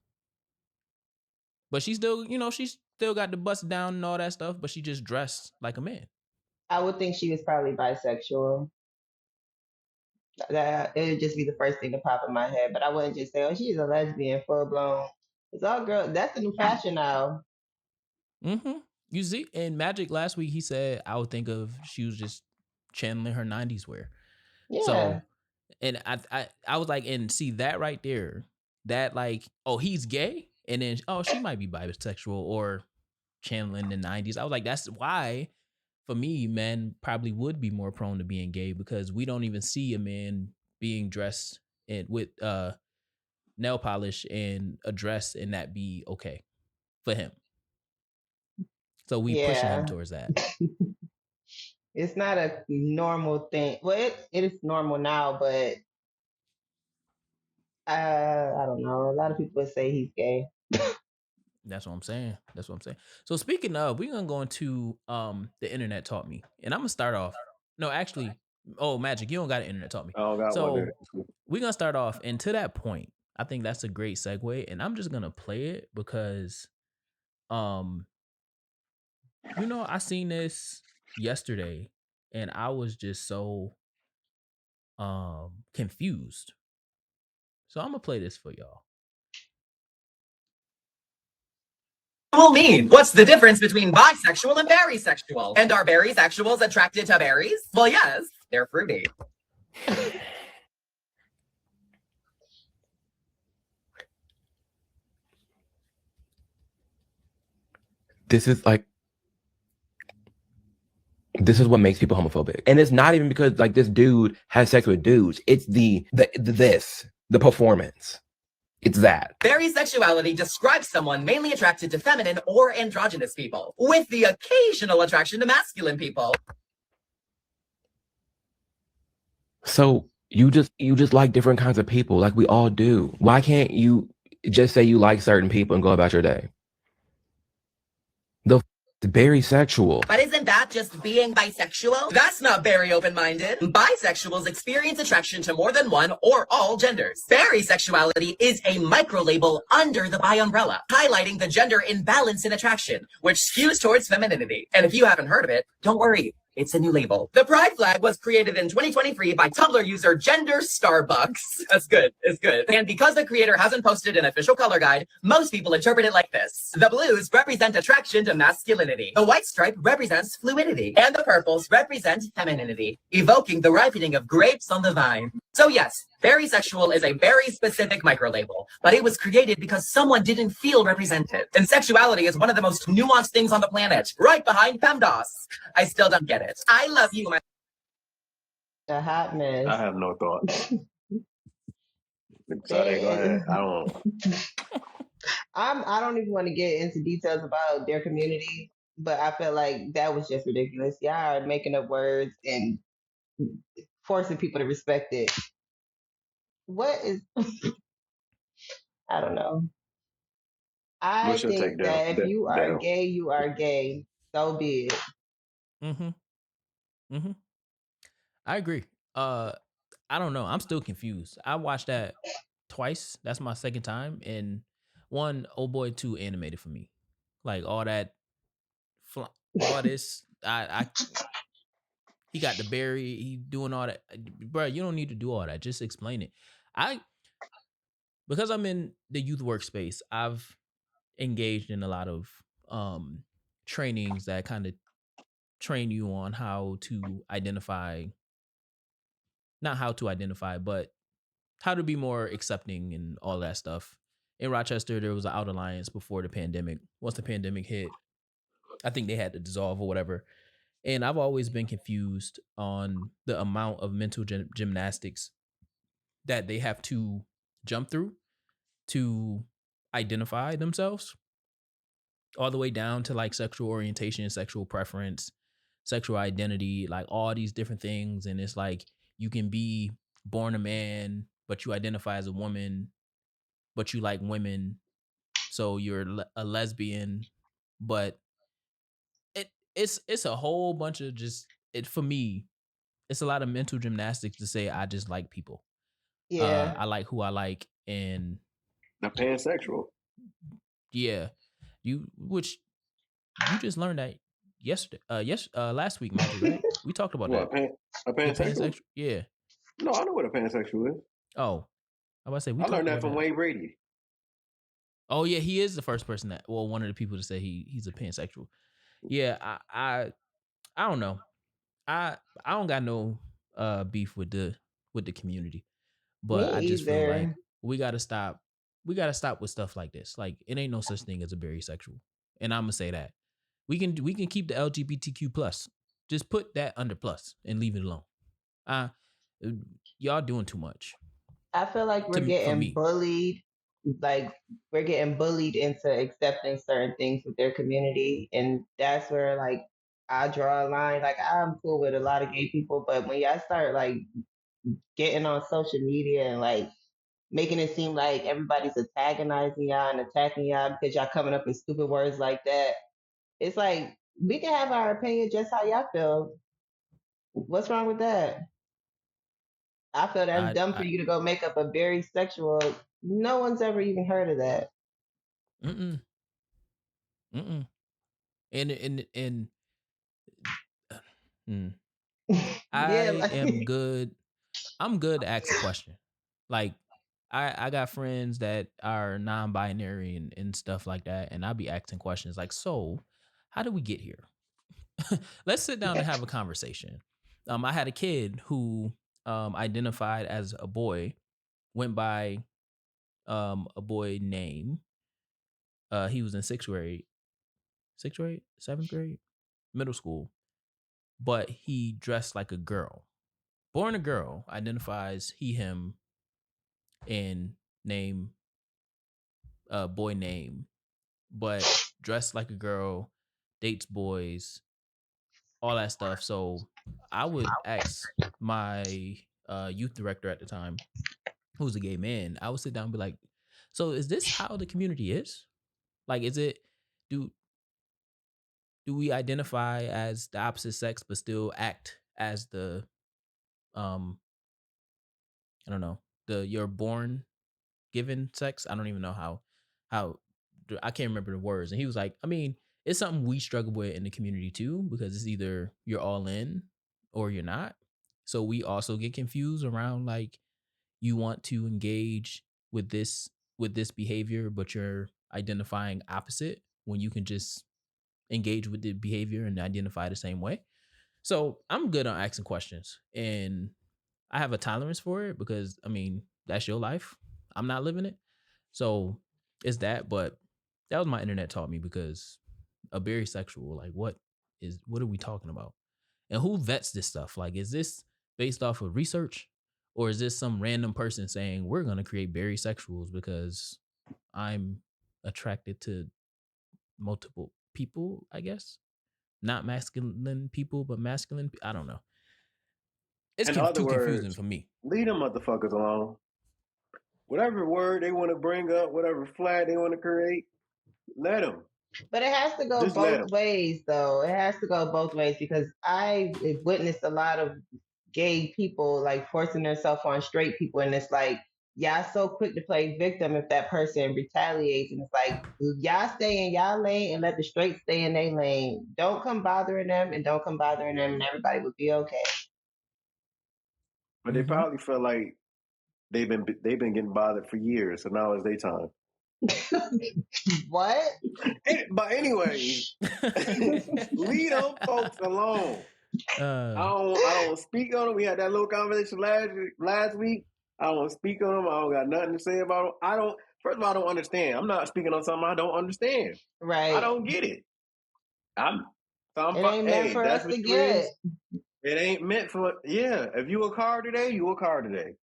But she's still, she's still got the bust down and all that stuff, but she just dressed like a man. I would think she was probably bisexual. That it would just be the first thing to pop in my head, but I wouldn't just say, "Oh, she's a lesbian, full blown." It's all girl. That's the new fashion now. You see, in Magic last week, he said, "I would think of she was just channeling her '90s wear." Yeah. So, and I was like, and see that right there, that like, oh, he's gay, and then she might be bisexual or channeling the '90s. I was like, that's why. For me, men probably would be more prone to being gay, because we don't even see a man being dressed with nail polish and a dress and that be okay for him. So we pushing him towards that. It's not a normal thing. Well, it is normal now, but I don't know. A lot of people would say he's gay. That's what I'm saying. So speaking of, we're gonna go into the internet taught me, and I'm gonna start off. No, actually, Magic, you don't got an internet taught me. So we're gonna start off, and to that point, I think that's a great segue, and I'm just gonna play it because, I seen this yesterday, and I was just so confused. So I'm gonna play this for y'all. Will mean? What's the difference between bisexual and berrisexual? And are berrisexuals attracted to berries? Well, yes, they're fruity. This is what makes people homophobic. And it's not even because like this dude has sex with dudes. It's the performance. It's that. Berrisexuality describes someone mainly attracted to feminine or androgynous people, with the occasional attraction to masculine people. So you just like different kinds of people, like we all do. Why can't you just say you like certain people and go about your day? The Berrisexual. But isn't that just being bisexual? That's not very open-minded. Bisexuals experience attraction to more than one or all genders. Berrisexuality is a micro-label under the bi umbrella, highlighting the gender imbalance in attraction, which skews towards femininity. And if you haven't heard of it, don't worry. It's a new label. The pride flag was created in 2023 by Tumblr user Gender Starbucks. That's good. It's good. And because the creator hasn't posted an official color guide, most people interpret it like this. The blues represent attraction to masculinity. The white stripe represents fluidity. And the purples represent femininity, evoking the ripening of grapes on the vine. So yes, Berrisexual is a very specific micro-label, but it was created because someone didn't feel represented. And sexuality is one of the most nuanced things on the planet, right behind PEMDAS. I still don't get it. I love you, my... A hot mess. I have no thoughts. Sade, go ahead. I don't even want to get into details about their community, but I feel like that was just ridiculous. Y'all are making up words and forcing people to respect it. What is... I don't know. I think that if you are gay, you are gay. So be it. I agree. I don't know. I'm still confused. I watched that twice. That's my second time. And one, oh boy, too animated for me. Like all that, all this. He got the berry. He doing all that, bro. You don't need to do all that. Just explain it. Because I'm in the youth workspace, I've engaged in a lot of trainings that kind of train you on how to identify, not how to identify, but how to be more accepting and all that stuff. In Rochester, there was an out alliance before the pandemic. Once the pandemic hit, I think they had to dissolve or whatever. And I've always been confused on the amount of mental gymnastics that they have to jump through to identify themselves, all the way down to like sexual orientation, sexual preference, sexual identity, like all these different things. And it's like you can be born a man, but you identify as a woman, but you like women, so you're a lesbian. But it's a whole bunch of just it for me. It's a lot of mental gymnastics to say I just like people. Yeah, I like who I like, and the pansexual. Yeah, you just learned that yesterday. Last week, Magic, right? We talked about that. A pansexual? Yeah. No, I know what a pansexual is. Oh, I was about to say I learned that from Wayne Brady. Oh yeah, he is the first person that, well, one of the people to say he's a pansexual. Yeah, I don't know. I don't got no beef with the community, but I just feel like we gotta stop with stuff like this. Like it ain't no such thing as a berrisexual, and I'm gonna say that we can keep the LGBTQ plus. Just put that under plus and leave it alone. Y'all doing too much. I feel like we're getting bullied. Like we're getting bullied into accepting certain things with their community, and that's where like I draw a line. Like I'm cool with a lot of gay people, but when y'all start like getting on social media and like making it seem like everybody's antagonizing y'all and attacking y'all because y'all coming up with stupid words like that, it's like we can have our opinion just how y'all feel. What's wrong with that? I feel that's dumb for you to go make up a berrisexual. No one's ever even heard of that. And I am good. I'm good to ask a question. Like I got friends that are non-binary and stuff like that, and I'll be asking questions like, so how did we get here? Let's sit down and have a conversation. I had a kid who identified as a boy, went by a boy name. He was in sixth grade, seventh grade, middle school, but he dressed like a girl. Born a girl, identifies he, him, and name, boy name, but dressed like a girl, dates boys, all that stuff. So I would ask my youth director at the time, who was a gay man, I would sit down and be like, so is this how the community is? Like, is it, do we identify as the opposite sex but still act as the I don't know, you're born given sex? I don't even know how I can't remember the words. And he was like, I mean, it's something we struggle with in the community too, because it's either you're all in or you're not. So we also get confused around, like, you want to engage with this behavior, but you're identifying opposite when you can just engage with the behavior and identify the same way. So I'm good on asking questions, and I have a tolerance for it because, I mean, that's your life. I'm not living it. So it's that, but that was my internet taught me, because a Berrisexual, like, what are we talking about? And who vets this stuff? Like, is this based off of research, or is this some random person saying we're going to create Berrisexuals because I'm attracted to multiple people, I guess? Not masculine people, but masculine. I don't know. It's too confusing for me. Leave them motherfuckers alone. Whatever word they want to bring up, whatever flag they want to create, let them. But it has to go both ways, though. It has to go both ways, because I witnessed a lot of gay people like forcing themselves on straight people, and it's like, y'all so quick to play victim if that person retaliates, and it's like, y'all stay in y'all lane and let the straight stay in their lane. Don't come bothering them, and everybody would be okay. But they probably feel like they've been getting bothered for years, so now it's their time. What? But anyway, leave them folks alone. I don't speak on them. We had that little conversation last week. I don't speak on them. I don't got nothing to say about them. First of all, I don't understand. I'm not speaking on something I don't understand. Right. I don't get it. It ain't meant for us to get. It ain't meant for, if you a car today, you a car today.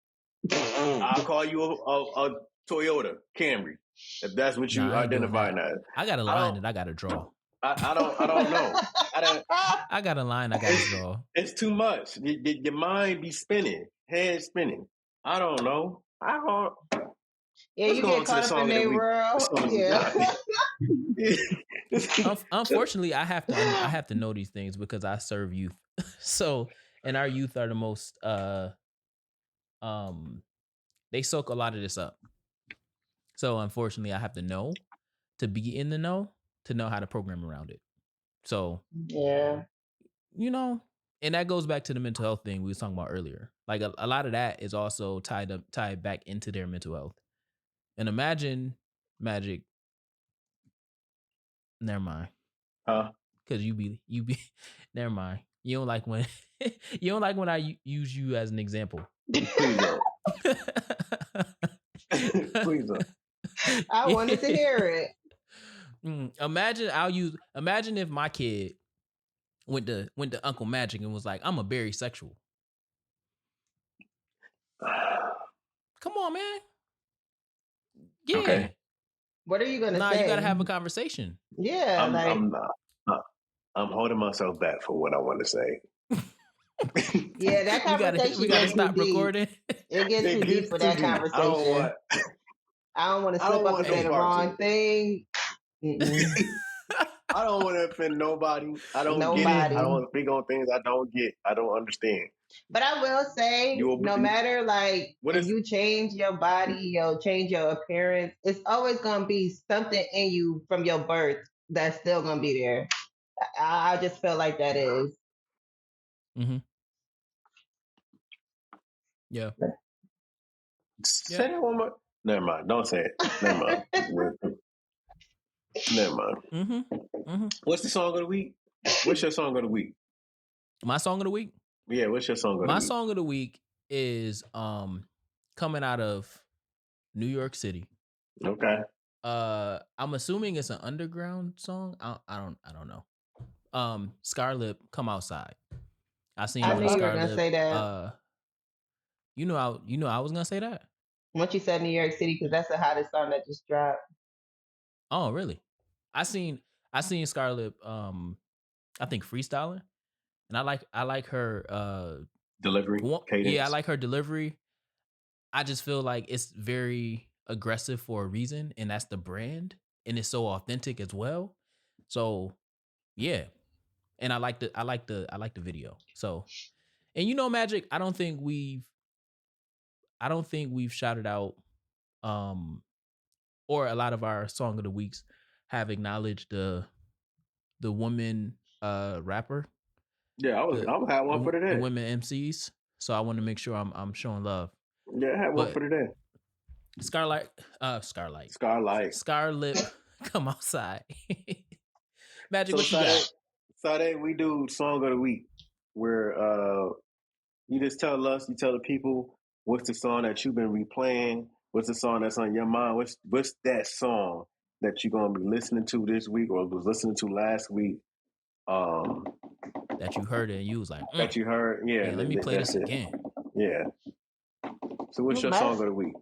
I'll call you a Toyota Camry, if that's what you identify as. I got a line that I got to draw. I don't know. I got a line I got to draw. It's too much. Your mind be spinning, head spinning. I don't know. Yeah, you get caught up in their world. Yeah. Unfortunately, I have to know these things because I serve youth. So, and our youth are the most they soak a lot of this up. So unfortunately, I have to know to be in the know to know how to program around it. So yeah, and that goes back to the mental health thing we was talking about earlier. Like a lot of that is also tied back into their mental health. And imagine Magic. Never mind. Because you be never mind. You don't like when I use you as an example. Please don't. Please don't. I wanted to hear it. Imagine if my kid went to Uncle Magic and was like, I'm a Berrisexual. Come on, man. Yeah. Okay. What are you gonna say? You gotta have a conversation. Yeah, I'm holding myself back for what I want to say. Yeah, that conversation. We gotta stop recording. It gets too deep for that conversation. I don't want to slip up and say the wrong thing. I don't want to offend nobody. I don't get it. I don't want to speak on things I don't get. I don't understand. But I will say, no matter if you change your body, change your appearance, it's always gonna be something in you from your birth that's still gonna be there. I just feel like that is. Mm-hmm. Yeah. Say that one more. Never mind. Don't say it. Never mind. Never mind. Mm-hmm. Mm-hmm. What's the song of the week? What's your song of the week? My song of the week? Yeah, what's your song of the week? My song of the week is coming out of New York City. Okay. I'm assuming it's an underground song. I don't know. Scarlett, Come Outside. I seen I one knew of you were Scarlett. gonna say that. You know I was gonna say that. Once you said New York City, because that's the hottest song that just dropped. Oh, really? I seen Scarlett I think freestyling. And I like her Delivery, cadence. Yeah, I like her delivery. I just feel like it's very aggressive for a reason, and that's the brand, and it's so authentic as well. So, yeah, and I like the video. So, and Magic, I don't think we've shouted out, or a lot of our song of the weeks have acknowledged the woman rapper. Yeah, I had one for today. The women MCs. So I want to make sure I'm showing love. Yeah, I had one for today. Scarlet, come outside. Magic, what you got? Sade, we do song of the week, where you just tell us, you tell the people what's the song that you've been replaying, what's the song that's on your mind, what's that song that you're gonna be listening to this week or was listening to last week. That you heard it and you was like, that you heard, yeah. Let me play this again. Yeah. So what's your song of the week?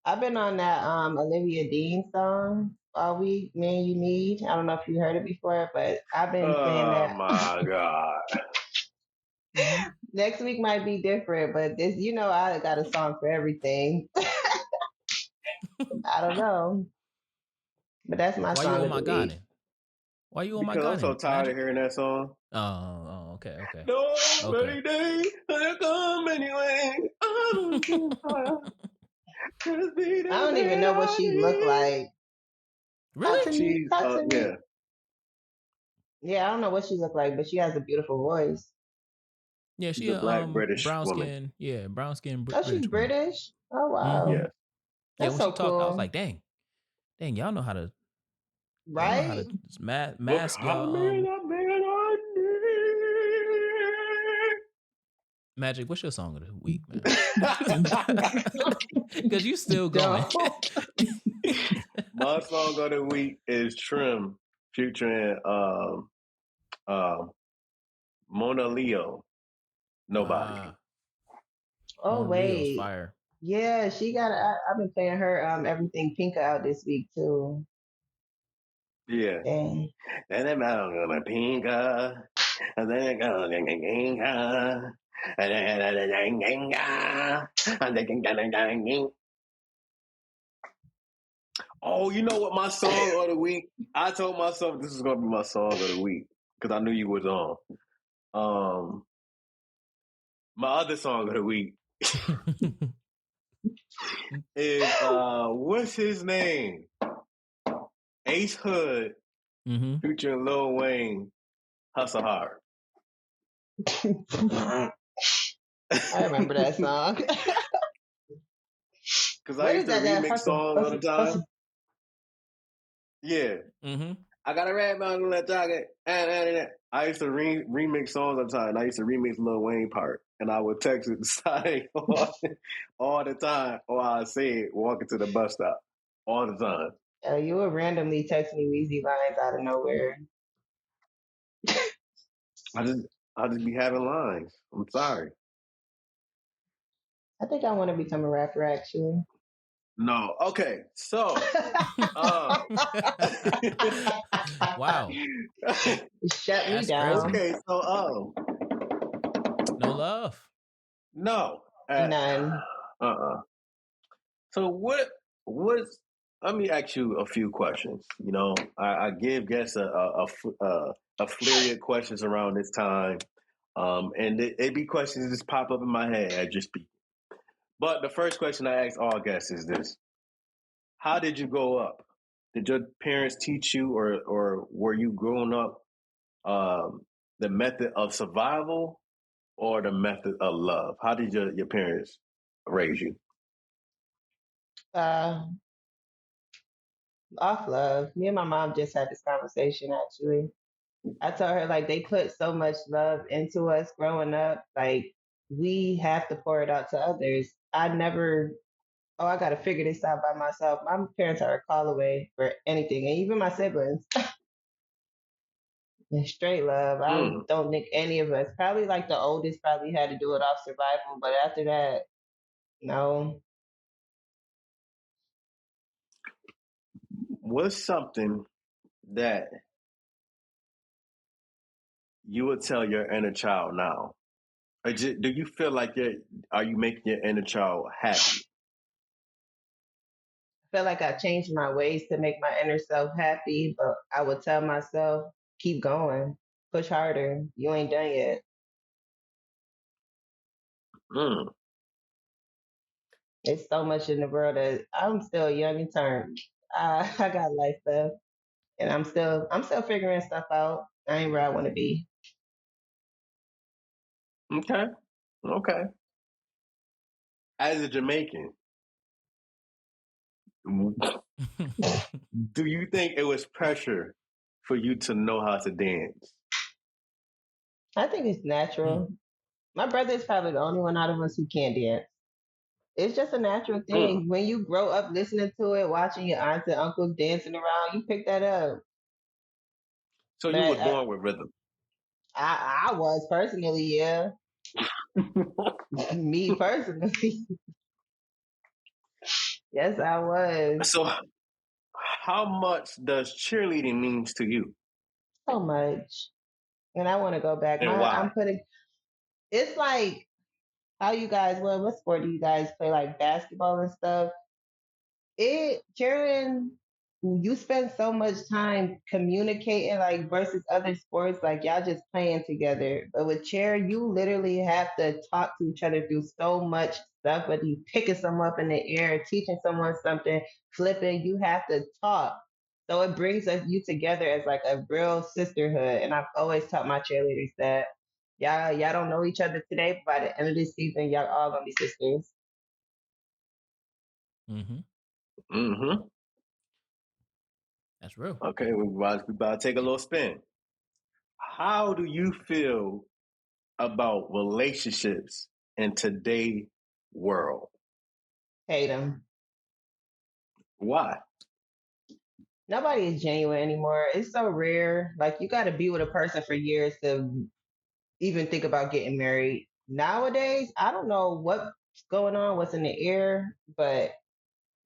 I've been on that Olivia Dean song all week, Man You Need. I don't know if you heard it before, but I've been playing that. Oh my God. Next week might be different, but this, I got a song for everything. I don't know. But that's my song. Why you on my God? Why you on my God? Because I'm so tired of hearing that song. Oh, okay. No, okay. Day, I come anyway. I don't even know what she looked like. Really? Yeah. Yeah, I don't know what she looked like, but she has a beautiful voice. Yeah, she's a black British brown woman. Skin. Yeah, brown skin. Oh, she's British. Oh wow. Yeah. That's when so she talked, cool. I was like, dang, y'all know how to. Right? Y'all know how to mask y'all. Magic, what's your song of the week, man? Because you still going. My song of the week is Trim featuring Mona Leo. Nobody. Oh Mona wait. Leo's fire. Yeah, she got. I've been playing her Everything Pink out this week too. Yeah. Dang. And then I'm gonna pinka, and then I'm gonna oh, you know what my song of the week? I told myself this is gonna be my song of the week because I knew you was on. My other song of the week is what's his name? Ace Hood featuring Lil Wayne, Hustle Hard. I remember that song. Because I used to remix songs all the time. Yeah. I got a red mountain on that jacket. I used to remix songs all the time. I used to remix Lil Wayne part. And I would text it to Sade all the time. Or I'd say it walking to the bus stop all the time. You would randomly text me Weezy lines out of nowhere. I just be having lines. I'm sorry. I think I want to become a rapper, actually. No. Okay. So. Wow. Shut me down. Okay. So. No love. No. None. So what's? Let me ask you a few questions. I give guests a flurry of questions around this time, and it be questions that just pop up in my head as you speak. But the first question I ask all guests is this: how did you grow up? Did your parents teach you, or were you growing up the method of survival or the method of love? How did your parents raise you? Off love. Me and my mom just had this conversation, actually. I told her, like, they put so much love into us growing up. Like, we have to pour it out to others. I got to figure this out by myself. My parents are a call away for anything, and even my siblings. Straight love. I don't think any of us, probably like the oldest, probably had to do it off survival, but after that, no. What's something that you would tell your inner child now Do you feel like are you making your inner child happy? I feel like I changed my ways to make my inner self happy, but I would tell myself, keep going, push harder. You ain't done yet. Mm. It's so much in the world that I'm still young and turned. I got life left, and I'm still figuring stuff out. I ain't where I want to be. Okay. As a Jamaican, do you think it was pressure for you to know how to dance? I think it's natural. My brother is probably the only one out of us who can't dance. It's just a natural thing. When you grow up listening to it, watching your aunts and uncles dancing around, you pick that up. So you were born with rhythm. I was personally, yeah. Me personally. Yes, I was. So how much does cheerleading means to you? So much. And I want to go back. And why? It's like how you guys, what sport do you guys play? Like basketball and stuff? Karen, you spend so much time communicating like versus other sports, like y'all just playing together. But with chair, you literally have to talk to each other through so much stuff, whether you picking someone up in the air, teaching someone something, flipping, you have to talk. So it brings you together as like a real sisterhood. And I've always taught my cheerleaders that y'all don't know each other today, but by the end of this season, y'all all gonna be sisters. That's real. Okay, we're about to take a little spin. How do you feel about relationships in today's world? Hate them. Why? Nobody is genuine anymore. It's so rare. Like you got to be with a person for years to even think about getting married. Nowadays, I don't know what's going on, what's in the air, but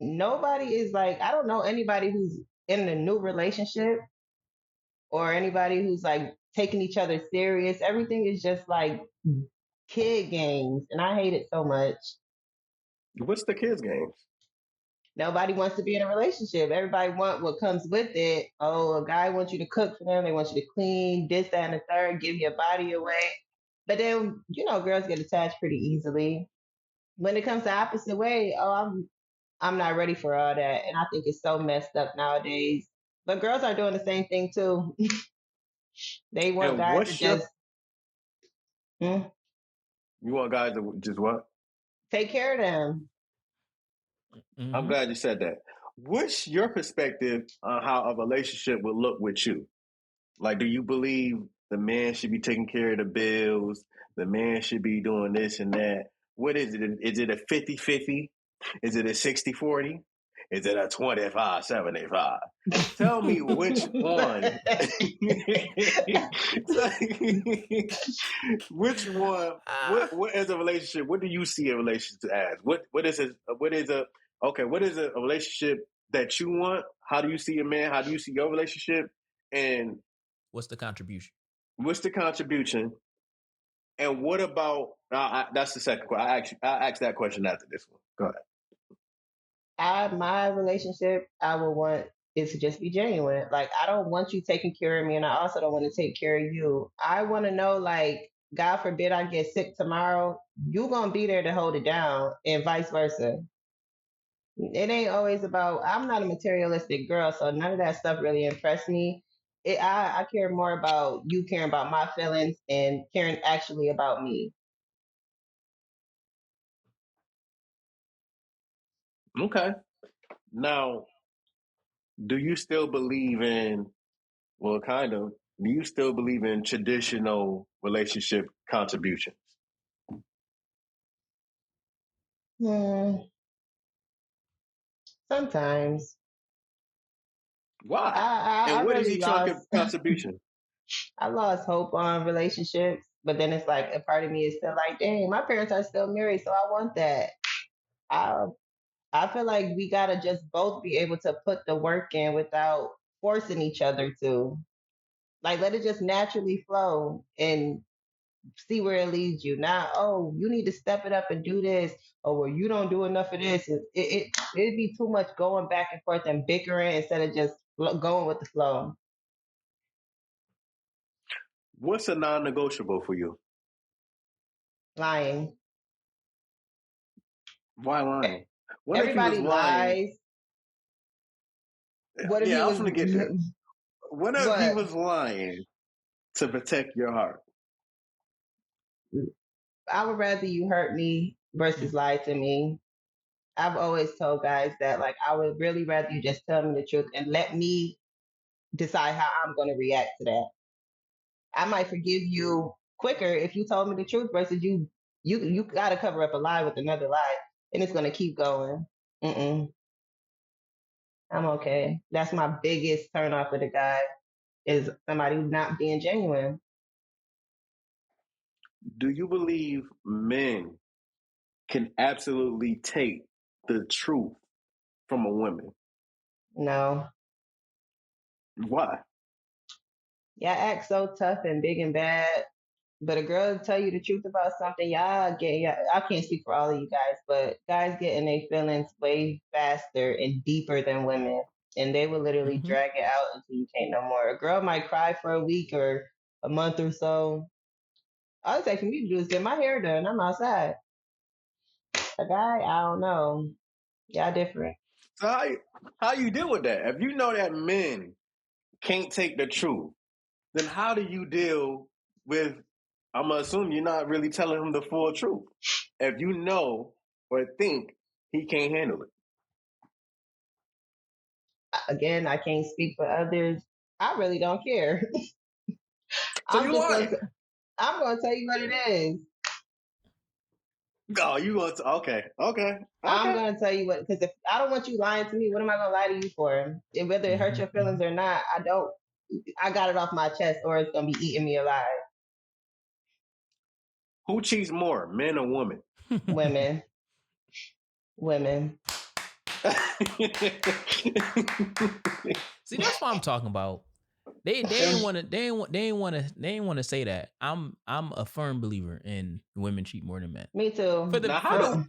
nobody is like, I don't know anybody who's in a new relationship or anybody who's like taking each other serious. Everything is just like kid games, and I hate it so much. What's the kids' games? Nobody wants to be in a relationship. Everybody want what comes with it. Oh, a guy wants you to cook for them. They want you to clean, this, that, and the third, give your body away. But then, girls get attached pretty easily. When it comes the opposite way, I'm not ready for all that. And I think it's so messed up nowadays. But girls are doing the same thing too. They want guys to just You want guys to just what? Take care of them. I'm glad you said that. What's your perspective on how a relationship would look with you? Like, do you believe the man should be taking care of the bills? The man should be doing this and that? What is it? Is it a 50-50? Is it a 60-40? Is it a 25-75? Tell me which one. Which one? What is a relationship? What do you see a relationship as? What is a relationship that you want? How do you see a man? How do you see your relationship? And what's the contribution? And what about? That's the second question. I ask that question after this one. Go ahead. My relationship, I would want is to just be genuine. Like, I don't want you taking care of me, and I also don't want to take care of you. I want to know, like, God forbid I get sick tomorrow, you gonna be there to hold it down, and vice versa. It ain't always about. I'm not a materialistic girl, so none of that stuff really impressed me. I care more about you caring about my feelings and caring actually about me. Okay. Now, do you still believe in? Well, kind of. Do you still believe in traditional relationship contributions? Sometimes. Why? And what is each contribution? I lost hope on relationships, but then it's like a part of me is still like, dang, my parents are still married, so I want that. I feel like we gotta just both be able to put the work in without forcing each other to. Like, let it just naturally flow. And see where it leads you. Not, oh, you need to step it up and do this, or well, you don't do enough of this. It'd be too much going back and forth and bickering instead of just going with the flow. What's a non-negotiable for you? Lying. Why lying? What Everybody lies. What if yeah, he I was was gonna get there. What if he was lying to protect your heart? I would rather you hurt me versus lie to me. I've always told guys that, like, I would really rather you just tell me the truth and let me decide how I'm going to react to that. I might forgive you quicker if you told me the truth versus you got to cover up a lie with another lie, and it's going to keep going. I'm okay. That's my biggest turn off with a guy is somebody who's not being genuine. Do you believe men can absolutely take the truth from a woman? No. Why? Y'all act so tough and big and bad, but a girl tell you the truth about something, I can't speak for all of you guys, but guys get in their feelings way faster and deeper than women, and they will literally drag it out until you can't no more. A girl might cry for a week or a month or so. All it takes for me to do is get my hair done. I'm outside. A guy, I don't know. Y'all different. So how you deal with that? If you know that men can't take the truth, then how do you deal with, I'm going to assume you're not really telling him the full truth. If you know or think he can't handle it. Again, I can't speak for others. I really don't care. So you lying. I'm going to tell you what it is. Oh, you going to, okay. I'm going to tell you what, because if I don't want you lying to me, what am I going to lie to you for? And whether it hurts your feelings or not, I got it off my chest or it's going to be eating me alive. Who cheats more, men or women? Women. See, that's what I'm talking about. They ain't want to say that. I'm a firm believer in women cheat more than men. Me too. How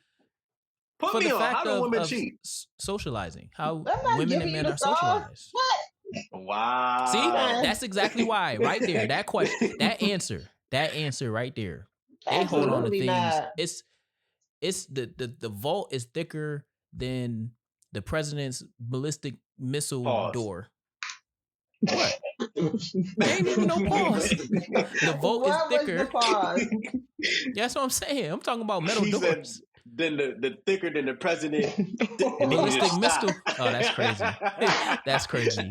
do women cheat? Socializing. How women and men are socialized. What? Wow. See, that's exactly why. Right there. That question. That answer right there. They hold on to things. Not. It's the vault is thicker than the president's ballistic missile door. What? There ain't even no pause. The vote is thicker. Was the pause? That's what I'm saying. I'm talking about metal doors. Then the thicker than the president. Ballistic missile. Oh, that's crazy. That's crazy.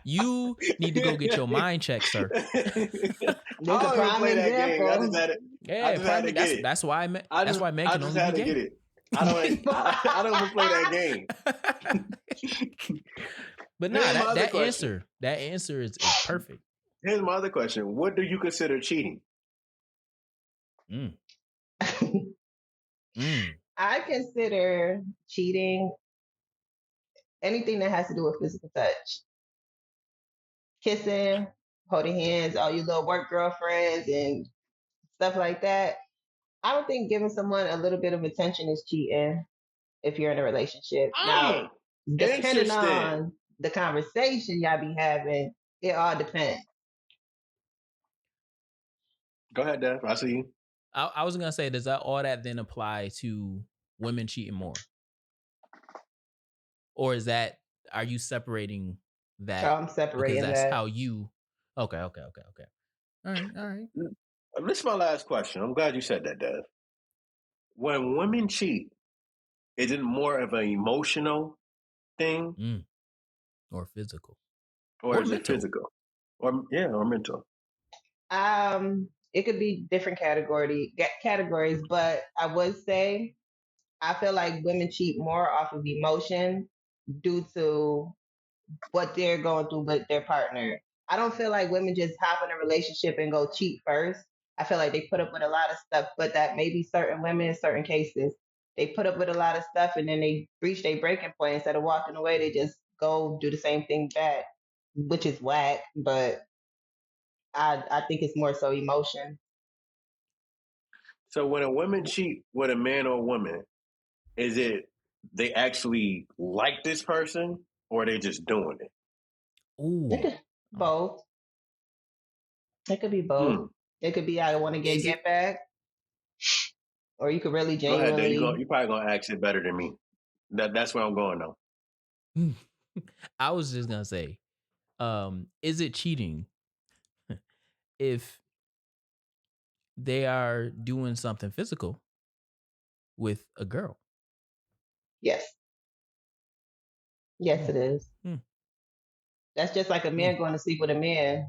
You need to go get your mind checked, sir. There's a prime example. I just had it. Yeah, that's why men can only be gay. I don't even play that game. But that answer is perfect. Here's my other question. What do you consider cheating? I consider cheating anything that has to do with physical touch. Kissing, holding hands, all your little work girlfriends and stuff like that. I don't think giving someone a little bit of attention is cheating if you're in a relationship. Now, depending on the conversation y'all be having, it all depends. Go ahead, Dev. I see you. I was gonna say, does that all that then apply to women cheating more, or are you separating that? So I'm separating because that's that. how you. Okay. All right. This is my last question. I'm glad you said that, Dev. When women cheat, is it more of an emotional thing, or physical, or is it physical, or mental? It could be different categories, but I would say I feel like women cheat more off of emotion due to what they're going through with their partner. I don't feel like women just hop in a relationship and go cheat first. I feel like they put up with a lot of stuff, but that maybe certain women in certain cases, they put up with a lot of stuff and then they reach their breaking point. Instead of walking away, they just go do the same thing back, which is whack, but I think it's more so emotion. So when a woman cheat with a man or a woman, is it they actually like this person or are they just doing it? Ooh. Both. It could be both. It could be I want to get back, or you could really Go ahead, genuinely. Dave. You probably gonna ask it better than me. That's where I'm going though. I was just gonna say, is it cheating if they are doing something physical with a girl? Yes. Yes, it is. That's just like a man going to sleep with a man,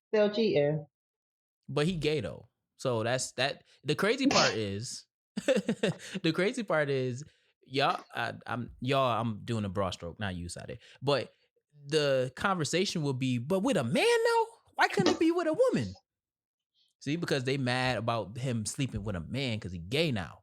still cheating. But he gay though. So that's that. The crazy part is, y'all. I'm doing a broad stroke, not you, Sade. But the conversation will be, but with a man though, why couldn't it be with a woman? See, because they mad about him sleeping with a man because he gay now.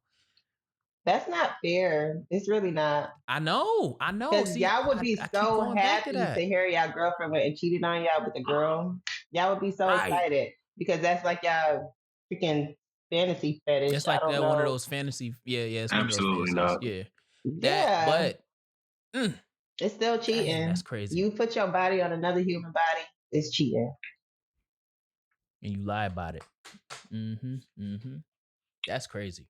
That's not fair. It's really not. I know. Because y'all would be so happy to hear y'all girlfriend went and cheated on y'all with a girl. Y'all would be so excited because that's like y'all freaking fantasy fetish. It's like one of those fantasy. Yeah. It's absolutely not. Yeah. But it's still cheating. Dang, that's crazy. You put your body on another human body, it's cheating. And you lie about it. That's crazy.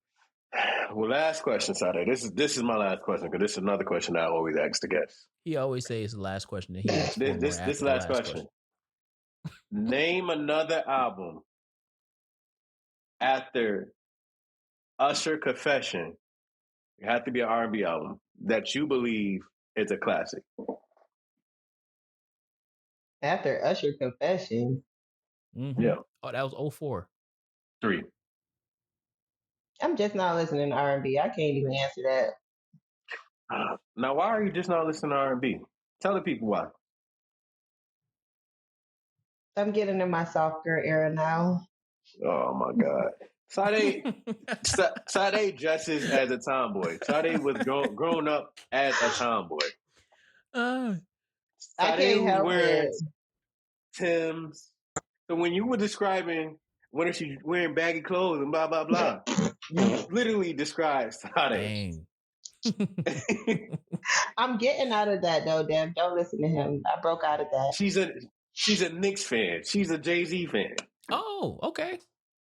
Well, last question, Sade. This is my last question because this is another question I always ask the guests. He always says it's the last question that he asks. This last question. Name another album after Usher Confession. It had to be an R&B album that you believe is a classic. After Usher Confession. Yeah. Oh, that was 04. 3. I'm just not listening to R&B. I can't even answer that. Now, why are you just not listening to R&B? Tell the people why. I'm getting in my soft girl era now. Oh my God. Sade dresses as a tomboy. Sade was grown up as a tomboy. I can't help it. Tim's. So when you were describing when is she wearing baggy clothes and blah blah blah, you literally described Sade. Dang. I'm getting out of that though, Dev. Don't listen to him. I broke out of that. She's a Knicks fan. She's a Jay-Z fan. Oh, okay.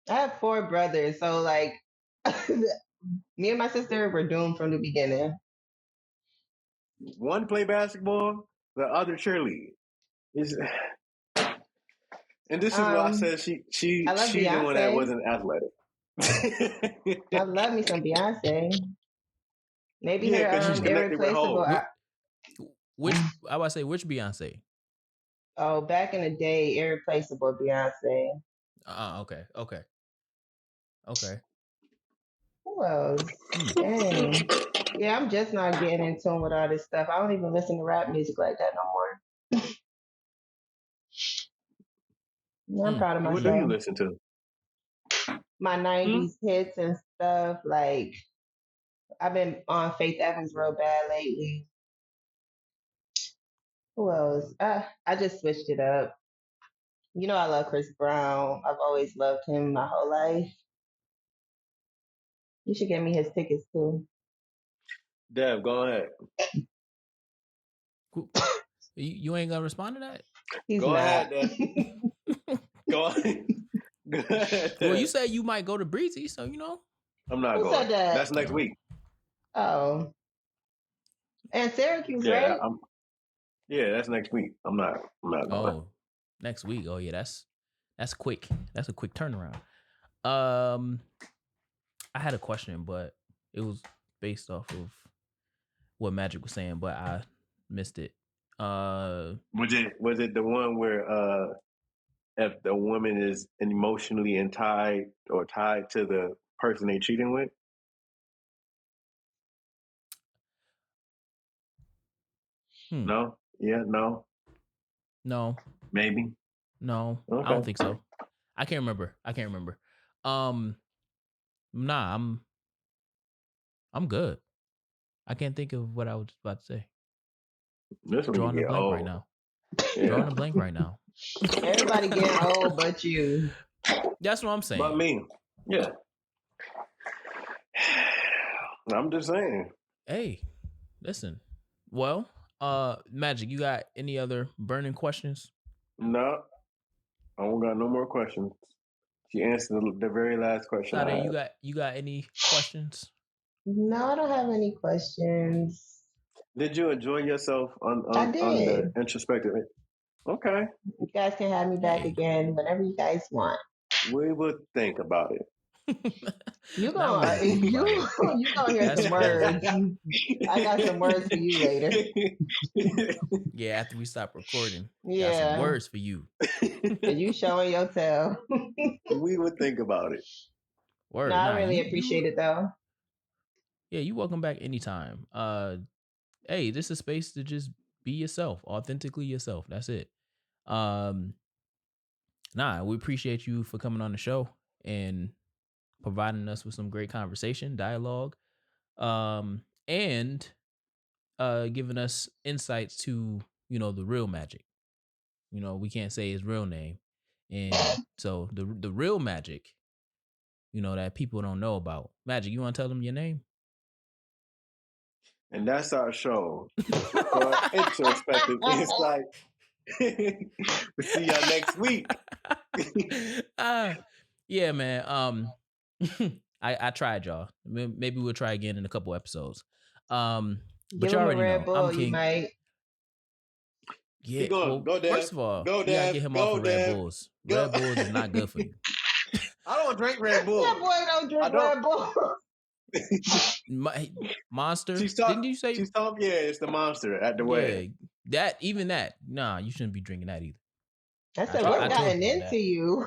I have 4 brothers, so like me and my sister were doomed from the beginning. One play basketball, the other cheerlead. And this is why I said she's the one that wasn't athletic. I love me some Beyonce. Maybe her irreplaceable. Which I would say which Beyonce? Oh, back in the day, irreplaceable Beyonce. Okay. Who else? Dang. Yeah, I'm just not getting in tune with all this stuff. I don't even listen to rap music like that no more. I'm proud of myself. What do you listen to? My 90s hits and stuff. Like, I've been on Faith Evans real bad lately. Who else? I just switched it up. You know I love Chris Brown. I've always loved him my whole life. You should get me his tickets too. Dev, go ahead. You ain't gonna respond to that? Go ahead, Dev. Go ahead. Well, you said you might go to Breezy, so you know. I'm not going. That's next week. Oh. And Syracuse, right? Yeah, that's next week. I'm not going. Oh, next week. Oh yeah, that's quick. That's a quick turnaround. I had a question, but it was based off of what Magic was saying, but I missed it. Was it the one where if the woman is emotionally tied to the person they cheating with? No? Yeah, no? No. Maybe? No. Okay. I don't think so. I can't remember. Nah, I'm good. I can't think of what I was about to say. Drawing a blank right now. Yeah. Drawing a blank right now. Everybody getting old but you. That's what I'm saying. But me. Yeah. I'm just saying. Hey, listen. Well, Magic, you got any other burning questions? No, I don't got no more questions. She answered the very last question. Sade, you got any questions? No, I don't have any questions. Did you enjoy yourself on I did. the introspective? Okay. You guys can have me back again whenever you guys want. We would think about it. You gonna hear some words. I got some words for you later. Yeah, after we stop recording. Yeah. Got some words for you. And you showing your tail. We would think about it. Word. No, I really appreciate it though. Yeah, you welcome back anytime. Hey, this is a space to just be yourself, authentically yourself. That's it. We appreciate you for coming on the show and providing us with some great conversation, dialogue, and giving us insights to, the real Magic. We can't say his real name. And so the real Magic, that people don't know about. Magic, you want to tell them your name? And that's our show for Introspective Insight. We'll see y'all next week. Yeah, man. I tried, y'all. Maybe we'll try again in a couple episodes. But Give you him already a Red know. Bull, I'm King. you might. Yeah. Go, Dev. First of all, go, you gotta get him off of Red Bulls. Red Bulls is not good for you. I don't drink Red Bull. That boy don't drink Red Bull. Monster. Didn't you say? She's talking. Yeah, it's the Monster at the wedding. That. Nah, you shouldn't be drinking that either. I said, what gotten into you?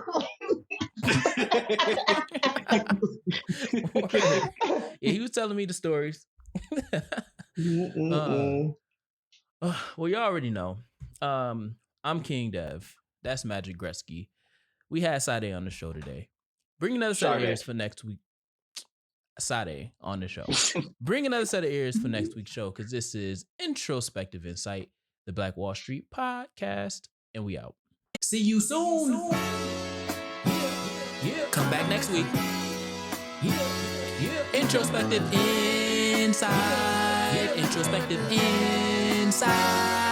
Yeah, he was telling me the stories. Well, you already know. I'm King Dev. That's Magic Gretzky. We had Sade on the show today. Bring another set of ears for next week. Sade on the show. Bring another set of ears for next week's show, because this is Introspective Insight, the Black Wallstreet Podcast, and we out. See you soon. Yeah. Come back next week. Yeah. Introspective Insight. Introspective Insight.